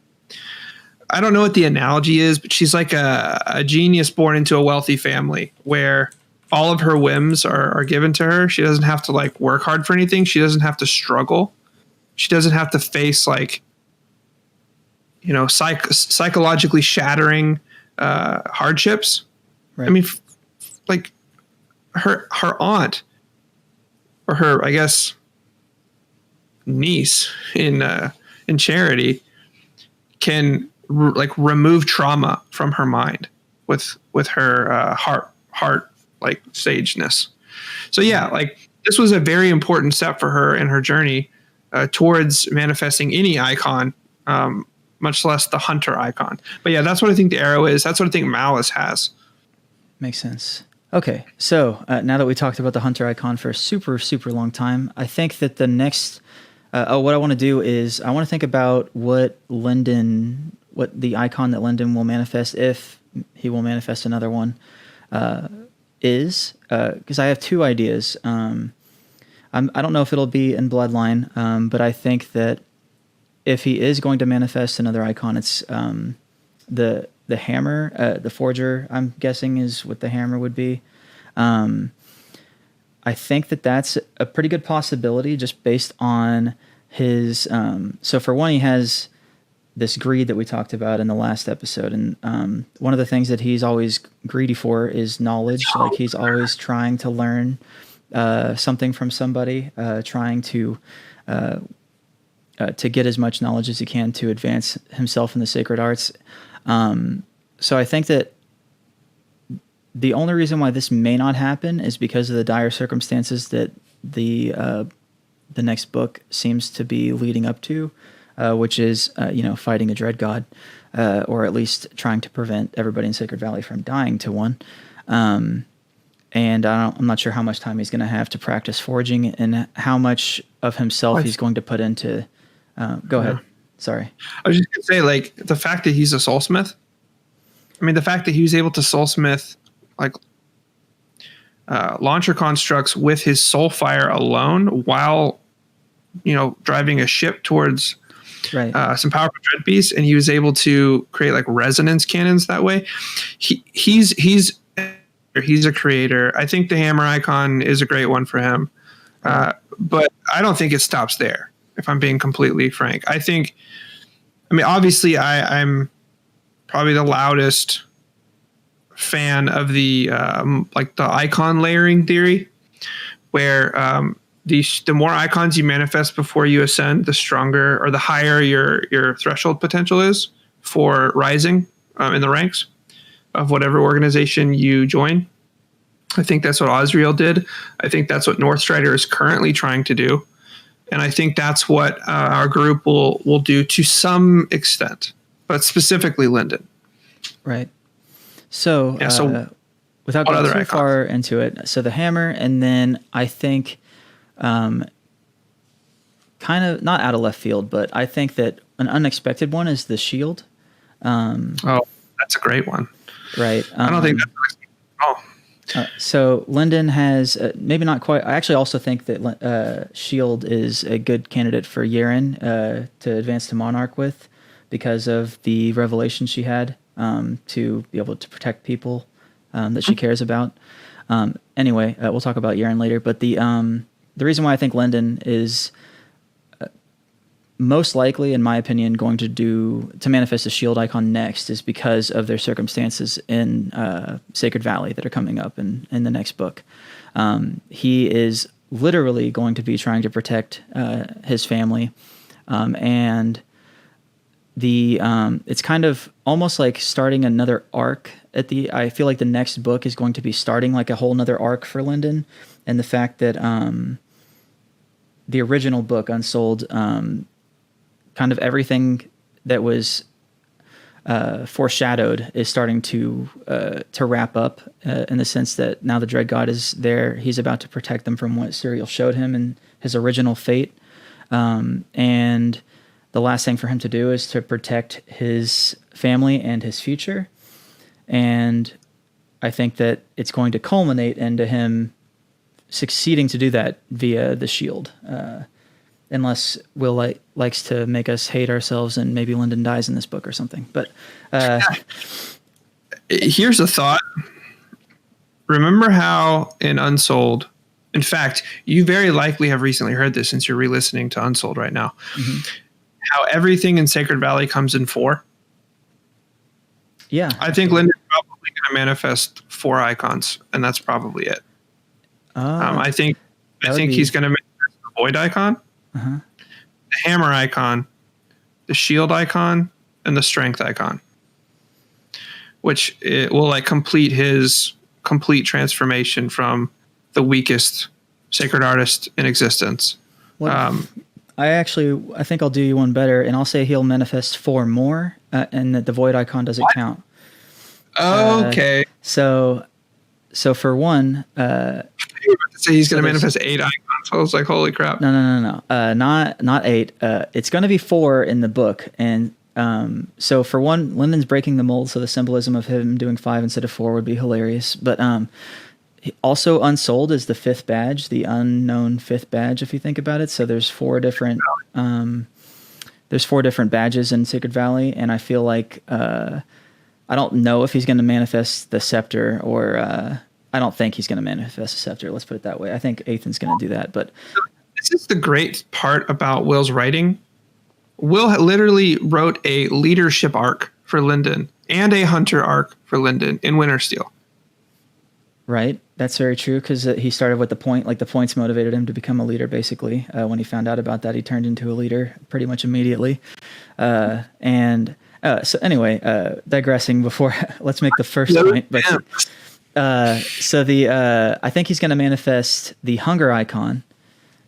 I don't know what the analogy is, but she's like a genius born into a wealthy family where all of her whims are given to her. She doesn't have to like work hard for anything. She doesn't have to struggle. She doesn't have to face like, psychologically shattering hardships. Right. I mean, like her aunt or her, I guess, niece in Charity can remove trauma from her mind with her heart like sageness. So yeah, like this was a very important step for her in her journey towards manifesting any icon, much less the hunter icon. But yeah, that's what I think the arrow is. That's what I think Malice has. Makes sense. Okay, so now that we talked about the hunter icon for a super, super long time, I think that the next... what I want to do is I want to think about what the icon that Lyndon will manifest, if he will manifest another one, is, because I have two ideas. I don't know if it'll be in Bloodline, but I think that if he is going to manifest another icon, it's the hammer, the forger, I'm guessing is what the hammer would be. I think that that's a pretty good possibility just based on his... so for one, he has this greed that we talked about in the last episode. And one of the things that he's always greedy for is knowledge. Like he's always trying to learn something from somebody, trying to get as much knowledge as he can to advance himself in the sacred arts. So I think that the only reason why this may not happen is because of the dire circumstances that the next book seems to be leading up to, which is fighting a dread god, or at least trying to prevent everybody in Sacred Valley from dying to one. And I'm not sure how much time he's going to have to practice forging and how much of himself he's going to put into. Go ahead. Sorry. I was just going to say, like, the fact that he's a soulsmith. I mean, the fact that he was able to soulsmith like launcher constructs with his soulfire alone while, driving a ship towards some powerful dread beasts, and he was able to create like resonance cannons that way. He's a creator. I think the hammer icon is a great one for him, but I don't think it stops there. If I'm being completely frank, obviously I'm probably the loudest fan of the the icon layering theory, where the more icons you manifest before you ascend, the stronger or the higher your threshold potential is for rising in the ranks of whatever organization you join. I think that's what Osriel did. I think that's what Northstrider is currently trying to do. And I think that's what our group will do to some extent, but specifically Lyndon. Right. So, without going too far into it, so the hammer, and then I think kind of not out of left field, but I think that an unexpected one is the shield. That's a great one. Right. I don't think that's so Lyndon has maybe not quite. I actually also think that Shield is a good candidate for Yeren to advance to Monarch with, because of the revelation she had to be able to protect people that she cares about. Anyway, we'll talk about Yeren later. But the reason why I think Lyndon is most likely, in my opinion, going to manifest a shield icon next is because of their circumstances in Sacred Valley that are coming up in the next book. He is literally going to be trying to protect his family, and it's kind of almost like starting another arc I feel like the next book is going to be starting like a whole nother arc for Lyndon, and the fact that the original book Unsold, kind of everything that was foreshadowed is starting to wrap up in the sense that now the Dread God is there. He's about to protect them from what Suriel showed him in his original fate. And the last thing for him to do is to protect his family and his future. And I think that it's going to culminate into him succeeding to do that via the shield. Unless Will likes to make us hate ourselves and maybe Lyndon dies in this book or something. But here's a thought. Remember how in Unsold, in fact, you very likely have recently heard this since you're re-listening to Unsold right now, how everything in Sacred Valley comes in 4? Yeah. I think Lyndon's probably going to manifest 4 icons, and that's probably it. I think he's going to manifest the Void icon, the hammer icon, the shield icon, and the strength icon, which it will like complete his complete transformation from the weakest sacred artist in existence. I think I'll do you one better, and I'll say he'll manifest 4 more, and that the void icon doesn't count. Okay. So for one, you were about to say he's going to manifest 8 icons. So I was like, holy crap. No. Not 8. It's going to be 4 in the book. And so for one, Lyndon's breaking the mold, so the symbolism of him doing 5 instead of 4 would be hilarious. But also Unsold is the 5th badge, the unknown 5th badge, if you think about it. So there's 4 different badges in Sacred Valley, and I feel like I don't know if he's going to manifest the scepter, or I don't think he's going to manifest a scepter. Let's put it that way. I think Ethan's going to do that. But this is the great part about Will's writing. Will literally wrote a leadership arc for Lyndon and a hunter arc for Lyndon in Wintersteel. Right. That's very true, because he started with the point, like the points motivated him to become a leader, basically. When he found out about that, he turned into a leader pretty much immediately. So anyway, digressing before, let's make the first point. But I think he's going to manifest the hunger icon.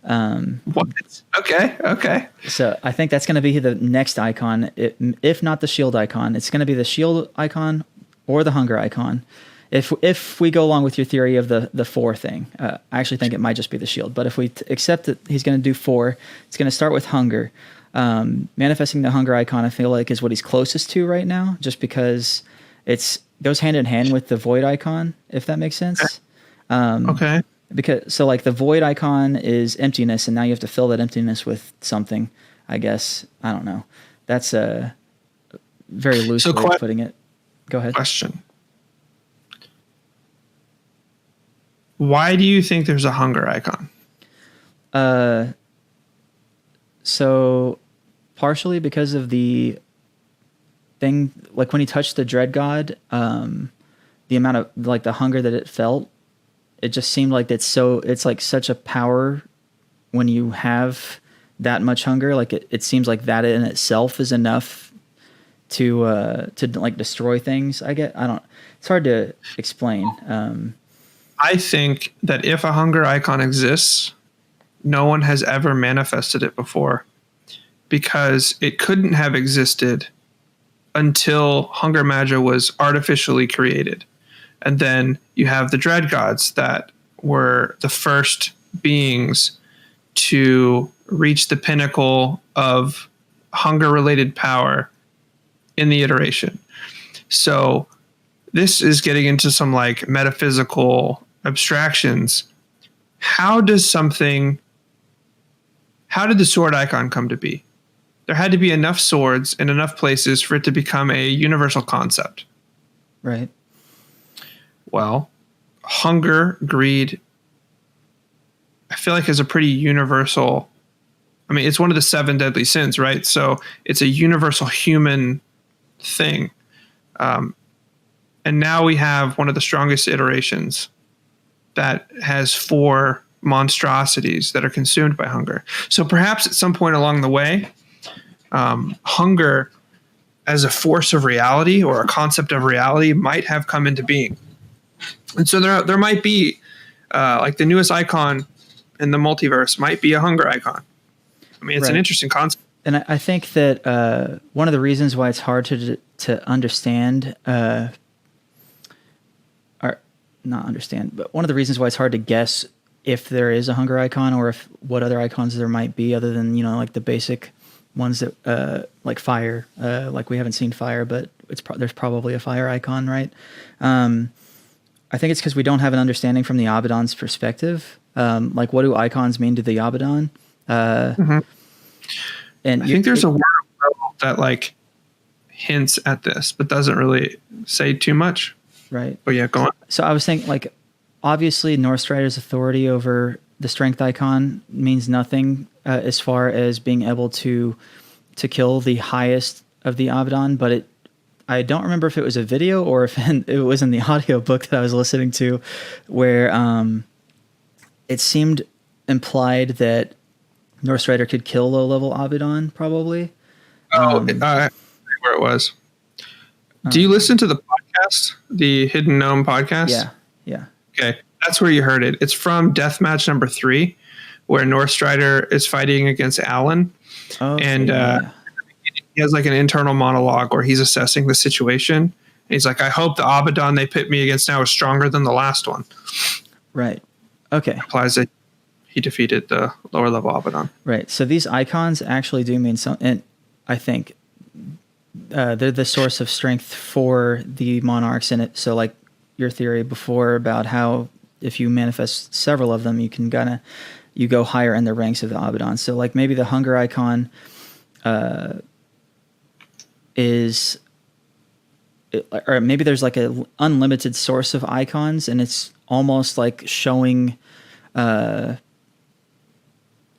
What? Okay. So I think that's going to be the next icon, if not the shield icon. It's going to be the shield icon or the hunger icon. If we go along with your theory of the 4 thing, I actually think it might just be the shield. But if we accept that he's going to do 4, it's going to start with hunger. Manifesting the hunger icon, I feel like, is what he's closest to right now, just because it goes hand in hand with the void icon, if that makes sense. Okay. Because so like the void icon is emptiness, and now you have to fill that emptiness with something. I guess I don't know. That's a very loose way of putting it. Go ahead. Question. Why do you think there's a hunger icon? So partially because of the thing, like when he touched the dread god, the amount of like the hunger that it felt, it just seemed like it's like such a power when you have that much hunger. Like it seems like that in itself is enough to like destroy things. It's hard to explain. I think that if a hunger icon exists, no one has ever manifested it before, because it couldn't have existed until hunger magia was artificially created. And then you have the dread gods that were the first beings to reach the pinnacle of hunger related power in the iteration. So this is getting into some like metaphysical abstractions. How did the sword icon come to be? There had to be enough swords in enough places for it to become a universal concept. Right. Well, hunger, greed, I feel like is a pretty universal. I mean, it's one of the 7 deadly sins, right? So it's a universal human thing. And now we have one of the strongest iterations that has 4 monstrosities that are consumed by hunger. So perhaps at some point along the way, hunger as a force of reality or a concept of reality might have come into being. And so there might be like the newest icon in the multiverse might be a hunger icon. I mean, it's an interesting concept. And I think that one of the reasons why it's hard to understand, or not understand, but one of the reasons why it's hard to guess if there is a hunger icon or if what other icons there might be other than, like the basic ones that like fire, like we haven't seen fire, but there's probably a fire icon, right? I think it's because we don't have an understanding from the Abaddon's perspective. Like, what do icons mean to the Abaddon? And I think there's a word that like hints at this, but doesn't really say too much. Right. But yeah, go on. So I was thinking, like, obviously North Strider's authority over the strength icon means nothing as far as being able to kill the highest of the Abaddon, but I don't remember if it was a video or if it was in the audio book that I was listening to, where it seemed implied that North Strider could kill low-level Abaddon, probably. Where it was. Do you listen to the podcast, the Hidden Gnome podcast? Yeah. Okay, that's where you heard it. It's from Deathmatch number 3, where North Strider is fighting against Alan. And he has like an internal monologue where he's assessing the situation. And he's like, I hope the Abaddon they pit me against now is stronger than the last one. Right. Okay. Implies that he defeated the lower level Abaddon. Right. So these icons actually do mean something. And I think they're the source of strength for the monarchs in it. So like your theory before about how if you manifest several of them, you go higher in the ranks of the Abaddon. So like maybe the hunger icon or maybe there's like an unlimited source of icons, and it's almost like showing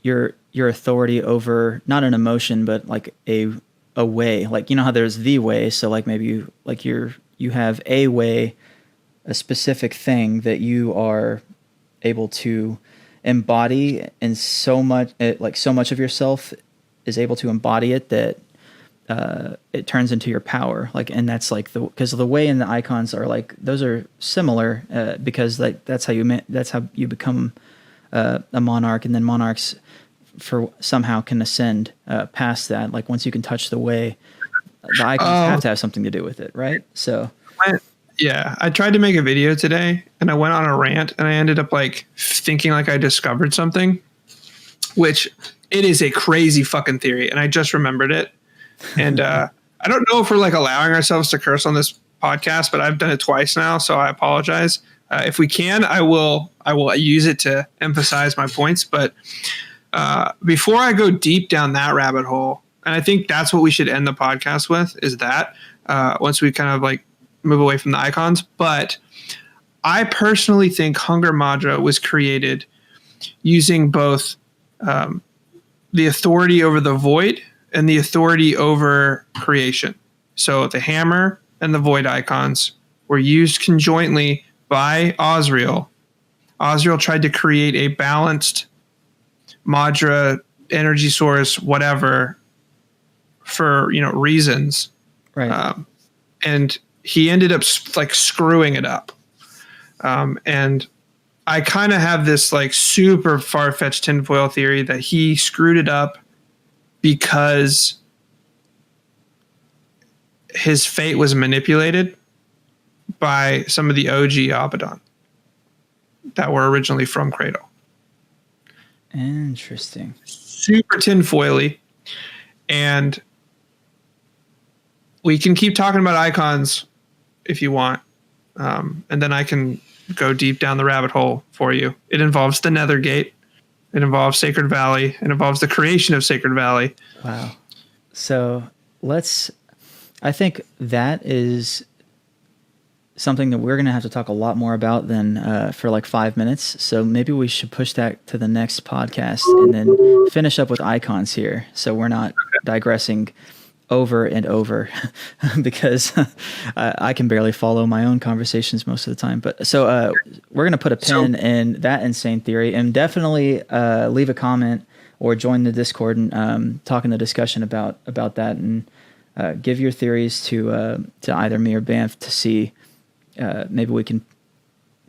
your authority over not an emotion, but like a way. Like, how there's the way. So like maybe you have a way, a specific thing that you are able to embody, and so much of yourself is able to embody it that it turns into your power. Like, and that's like because the way and the icons are like, those are similar because like that's how you become a monarch, and then monarchs somehow can ascend past that. Like once you can touch the way, the icons have to have something to do with it, right? So I tried to make a video today and I went on a rant and I ended up like thinking like I discovered something, which it is a crazy fucking theory, and I just remembered it. And I don't know if we're like allowing ourselves to curse on this podcast, but I've done it twice now, so I apologize. If we can, I will use it to emphasize my points. But before I go deep down that rabbit hole, and I think that's what we should end the podcast with, is that once we kind of like move away from the icons. But I personally think Hunger Madra was created using both the authority over the void and the authority over creation. So the hammer and the void icons were used conjointly by Osriel. Osriel tried to create a balanced Madra energy source, whatever, for reasons, Right. and he ended up like screwing it up. And I kind of have this like super far-fetched tinfoil theory that he screwed it up because his fate was manipulated by some of the OG Abaddon that were originally from Cradle. Interesting. Super tinfoily. And we can keep talking about icons if you want. And then I can go deep down the rabbit hole for you. It involves the Nethergate. It involves Sacred Valley. It involves the creation of Sacred Valley. Wow. So I think that is something that we're going to have to talk a lot more about than for like 5 minutes. So maybe we should push that to the next podcast and then finish up with icons here. So we're not digressing over and over because I can barely follow my own conversations most of the time. But so we're going to put a pin in that insane theory, and definitely leave a comment or join the Discord and talk in the discussion about that, and give your theories to either me or Banff to see maybe we can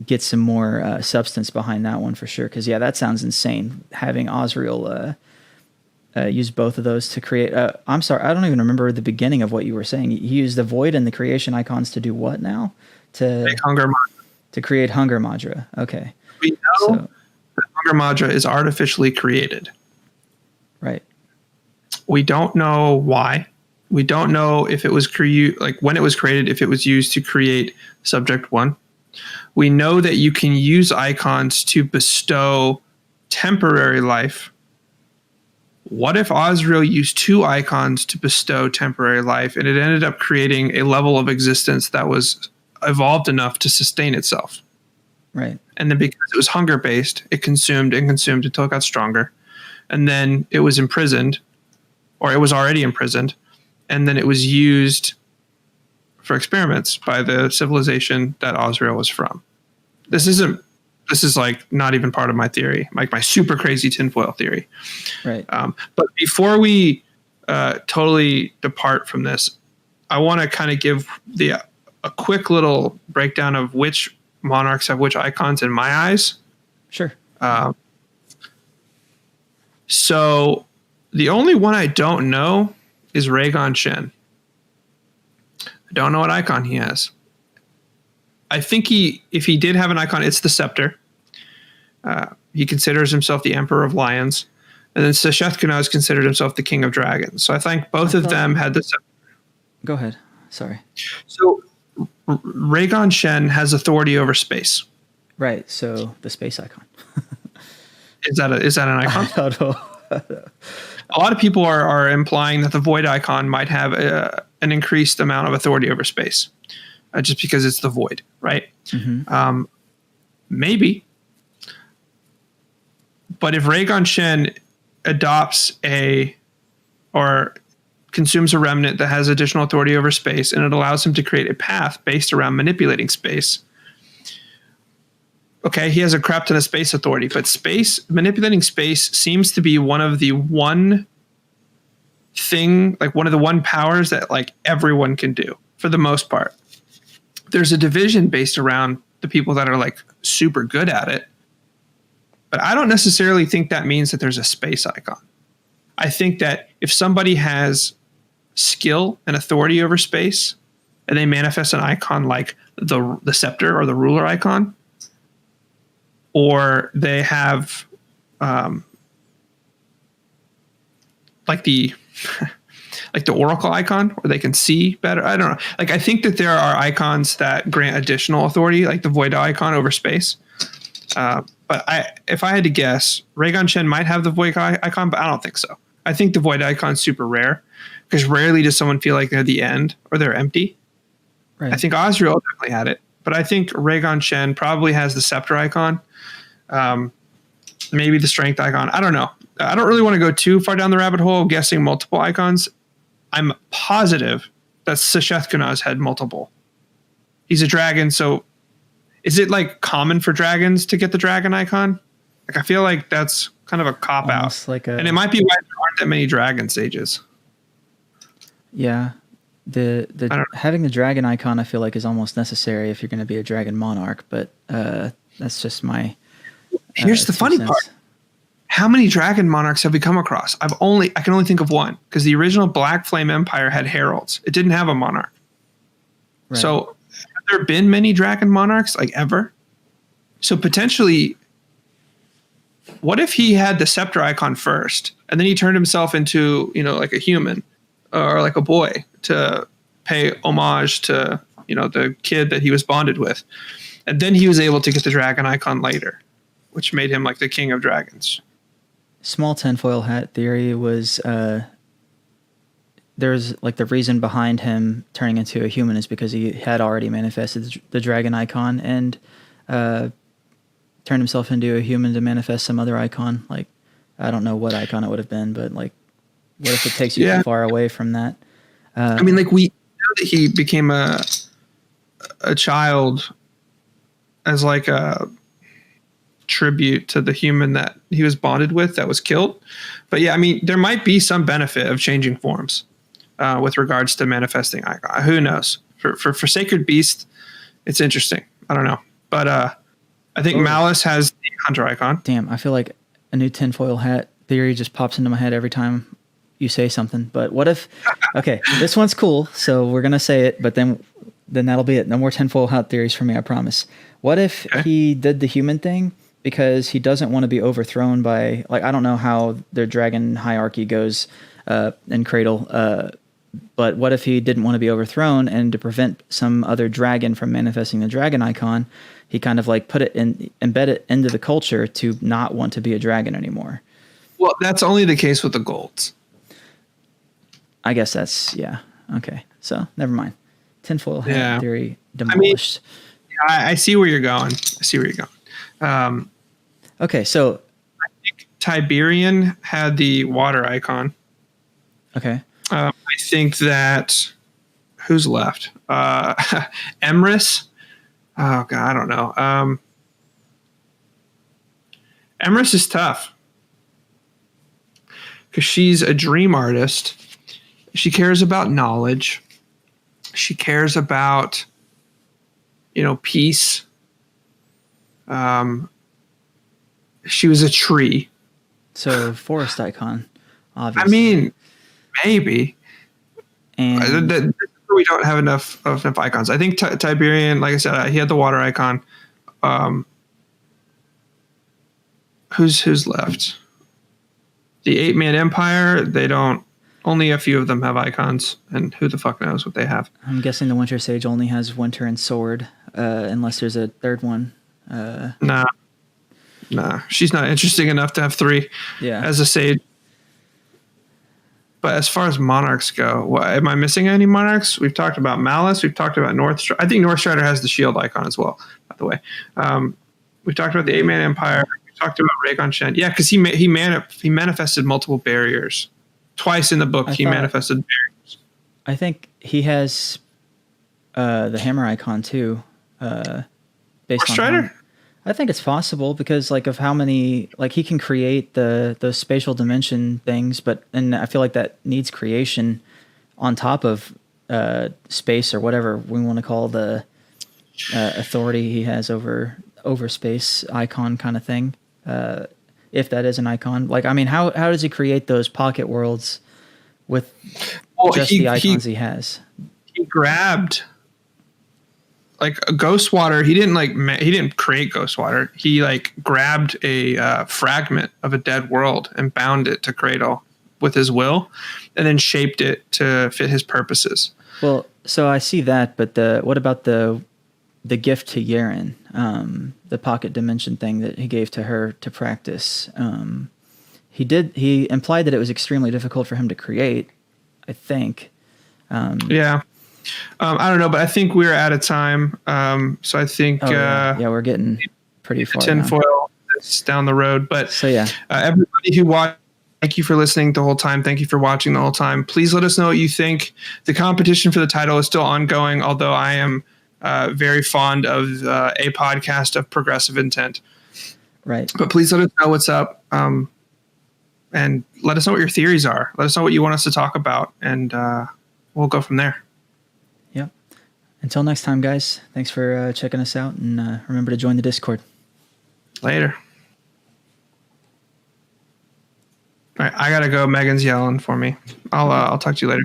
get some more substance behind that one for sure. Because that sounds insane, having Osriel use both of those to create. I'm sorry, I don't even remember the beginning of what you were saying. He used the void and the creation icons to do what now? To create Hunger Madra. Okay. We know that Hunger Madra is artificially created. Right. We don't know why. We don't know if it was when it was created, if it was used to create Subject 1. We know that you can use icons to bestow temporary life. What if Osriel used 2 icons to bestow temporary life, and it ended up creating a level of existence that was evolved enough to sustain itself? Right. And then because it was hunger-based, it consumed and consumed until it got stronger. And then it was imprisoned, or it was already imprisoned, and then it was used for experiments by the civilization that Osriel was from. This is like not even part of my theory, like my super crazy tinfoil theory. Right. But before we totally depart from this, I want to kind of give a quick little breakdown of which monarchs have which icons in my eyes. Sure. So the only one I don't know is Rhaegon Shen. I don't know what icon he has. I think if he did have an icon, it's the scepter. He considers himself the Emperor of Lions. And then Sesheth Kunaz considered himself the King of Dragons. So I think both of them had the scepter. Go ahead. Sorry. So Rhaegon Shen has authority over space. Right. So the space icon. Is that an icon? I don't know. A lot of people are implying that the void icon might have an increased amount of authority over space, just because it's the void, right? Mm-hmm. Maybe. But if Rhaegon Shen adopts or consumes a remnant that has additional authority over space, and it allows him to create a path based around manipulating space. Okay, he has a crap ton of space authority, but manipulating space seems to be one of the one powers that like everyone can do for the most part. There's a division based around the people that are like super good at it. But I don't necessarily think that means that there's a space icon. I think that if somebody has skill and authority over space, and they manifest an icon like the scepter or the ruler icon, or they have like like the Oracle icon, where they can see better. I don't know. Like, I think that there are icons that grant additional authority, like the Void icon over space. But if I had to guess, Raygon Shen might have the Void icon, but I don't think so. I think the Void icon is super rare, because rarely does someone feel like they're the end or they're empty. Right. I think Osriel definitely had it, but I think Raygon Shen probably has the Scepter icon. Maybe the Strength icon. I don't know. I don't really want to go too far down the rabbit hole guessing multiple icons. I'm positive that Sesheth Kunaz had multiple. He's a dragon, so is it like common for dragons to get the dragon icon? Like, I feel like that's kind of a cop out. And it might be why there aren't that many dragon sages. Yeah. The having the dragon icon, I feel like, is almost necessary if you're going to be a dragon monarch, but that's just my Here's the funny part. How many dragon monarchs have we come across? I can only think of one, because the original Black Flame Empire had heralds. It didn't have a monarch. Right. So have there been many dragon monarchs, like, ever? So potentially, what if he had the scepter icon first, and then he turned himself into, like a human or like a boy to pay homage to, the kid that he was bonded with. And then he was able to get the dragon icon later, which made him like the king of dragons. Small tinfoil hat theory was there's like the reason behind him turning into a human is because he had already manifested the dragon icon and turned himself into a human to manifest some other icon. Like, I don't know what icon it would have been, but like, what if it takes you too far away from that? I mean, like, we know that he became a child as like a tribute to the human that he was bonded with that was killed. But yeah, I mean, there might be some benefit of changing forms with regards to manifesting icon. Who knows? For Sacred Beast, it's interesting. I don't know. But I think Malice has the Hunter icon. Damn, I feel like a new tinfoil hat theory just pops into my head every time you say something. But what if, okay, this one's cool, so we're going to say it, but then that'll be it. No more tinfoil hat theories for me, I promise. What if he did the human thing because he doesn't want to be overthrown by, like, I don't know how their dragon hierarchy goes in Cradle, but what if he didn't want to be overthrown, and to prevent some other dragon from manifesting the dragon icon, he kind of like embed it into the culture to not want to be a dragon anymore? Well, that's only the case with the golds. I guess that's, okay. So never mind. Tinfoil hat theory demolished. I mean, I see where you're going. Okay, so I think Tiberian had the water icon. Okay. I think that who's left? Emrys. Oh God, I don't know. Emrys is tough because she's a dream artist. She cares about knowledge. She cares about, peace. She was a tree. So forest icon, obviously. I mean, maybe. And we don't have enough icons. I think Tiberian, like I said, he had the water icon. Who's left? The 8-man Empire, they don't. Only a few of them have icons, and who the fuck knows what they have. I'm guessing the Winter Sage only has Winter and Sword, unless there's a third one. Nah. She's not interesting enough to have 3 as a Sage. But as far as monarchs go, am I missing any monarchs? We've talked about Malice. We've talked about Northstrider. I think Northstrider has the shield icon as well, by the way. We've talked about the 8-man Empire. We've talked about Raygon Shen. Yeah, because he manifested multiple barriers. Twice in the book, he manifested barriers. I think he has the hammer icon too. Based on I think it's possible because of how many, he can create those spatial dimension things, and I feel like that needs creation on top of space or whatever we want to call the authority he has over space icon kind of thing. If that is an icon, how does he create those pocket worlds with the icons he has? He grabbed Ghostwater. He didn't create Ghostwater. He grabbed a fragment of a dead world and bound it to Cradle with his will, and then shaped it to fit his purposes. Well, so I see that, but what about the gift to Yaren, the pocket dimension thing that he gave to her to practice? He implied that it was extremely difficult for him to create, I think. Yeah. I don't know, but I think we're out of time. So I think yeah, we're getting pretty far tinfoil is down the road. But so yeah, everybody who watched, thank you for listening the whole time. Thank you for watching the whole time. Please let us know what you think. The competition for the title is still ongoing, although I am very fond of a podcast of progressive intent. Right. But please let us know what's up. And let us know what your theories are. Let us know what you want us to talk about. And we'll go from there. Yep. Until next time, guys. Thanks for checking us out. And remember to join the Discord. Later. All right, I gotta go. Megan's yelling for me. I'll talk to you later.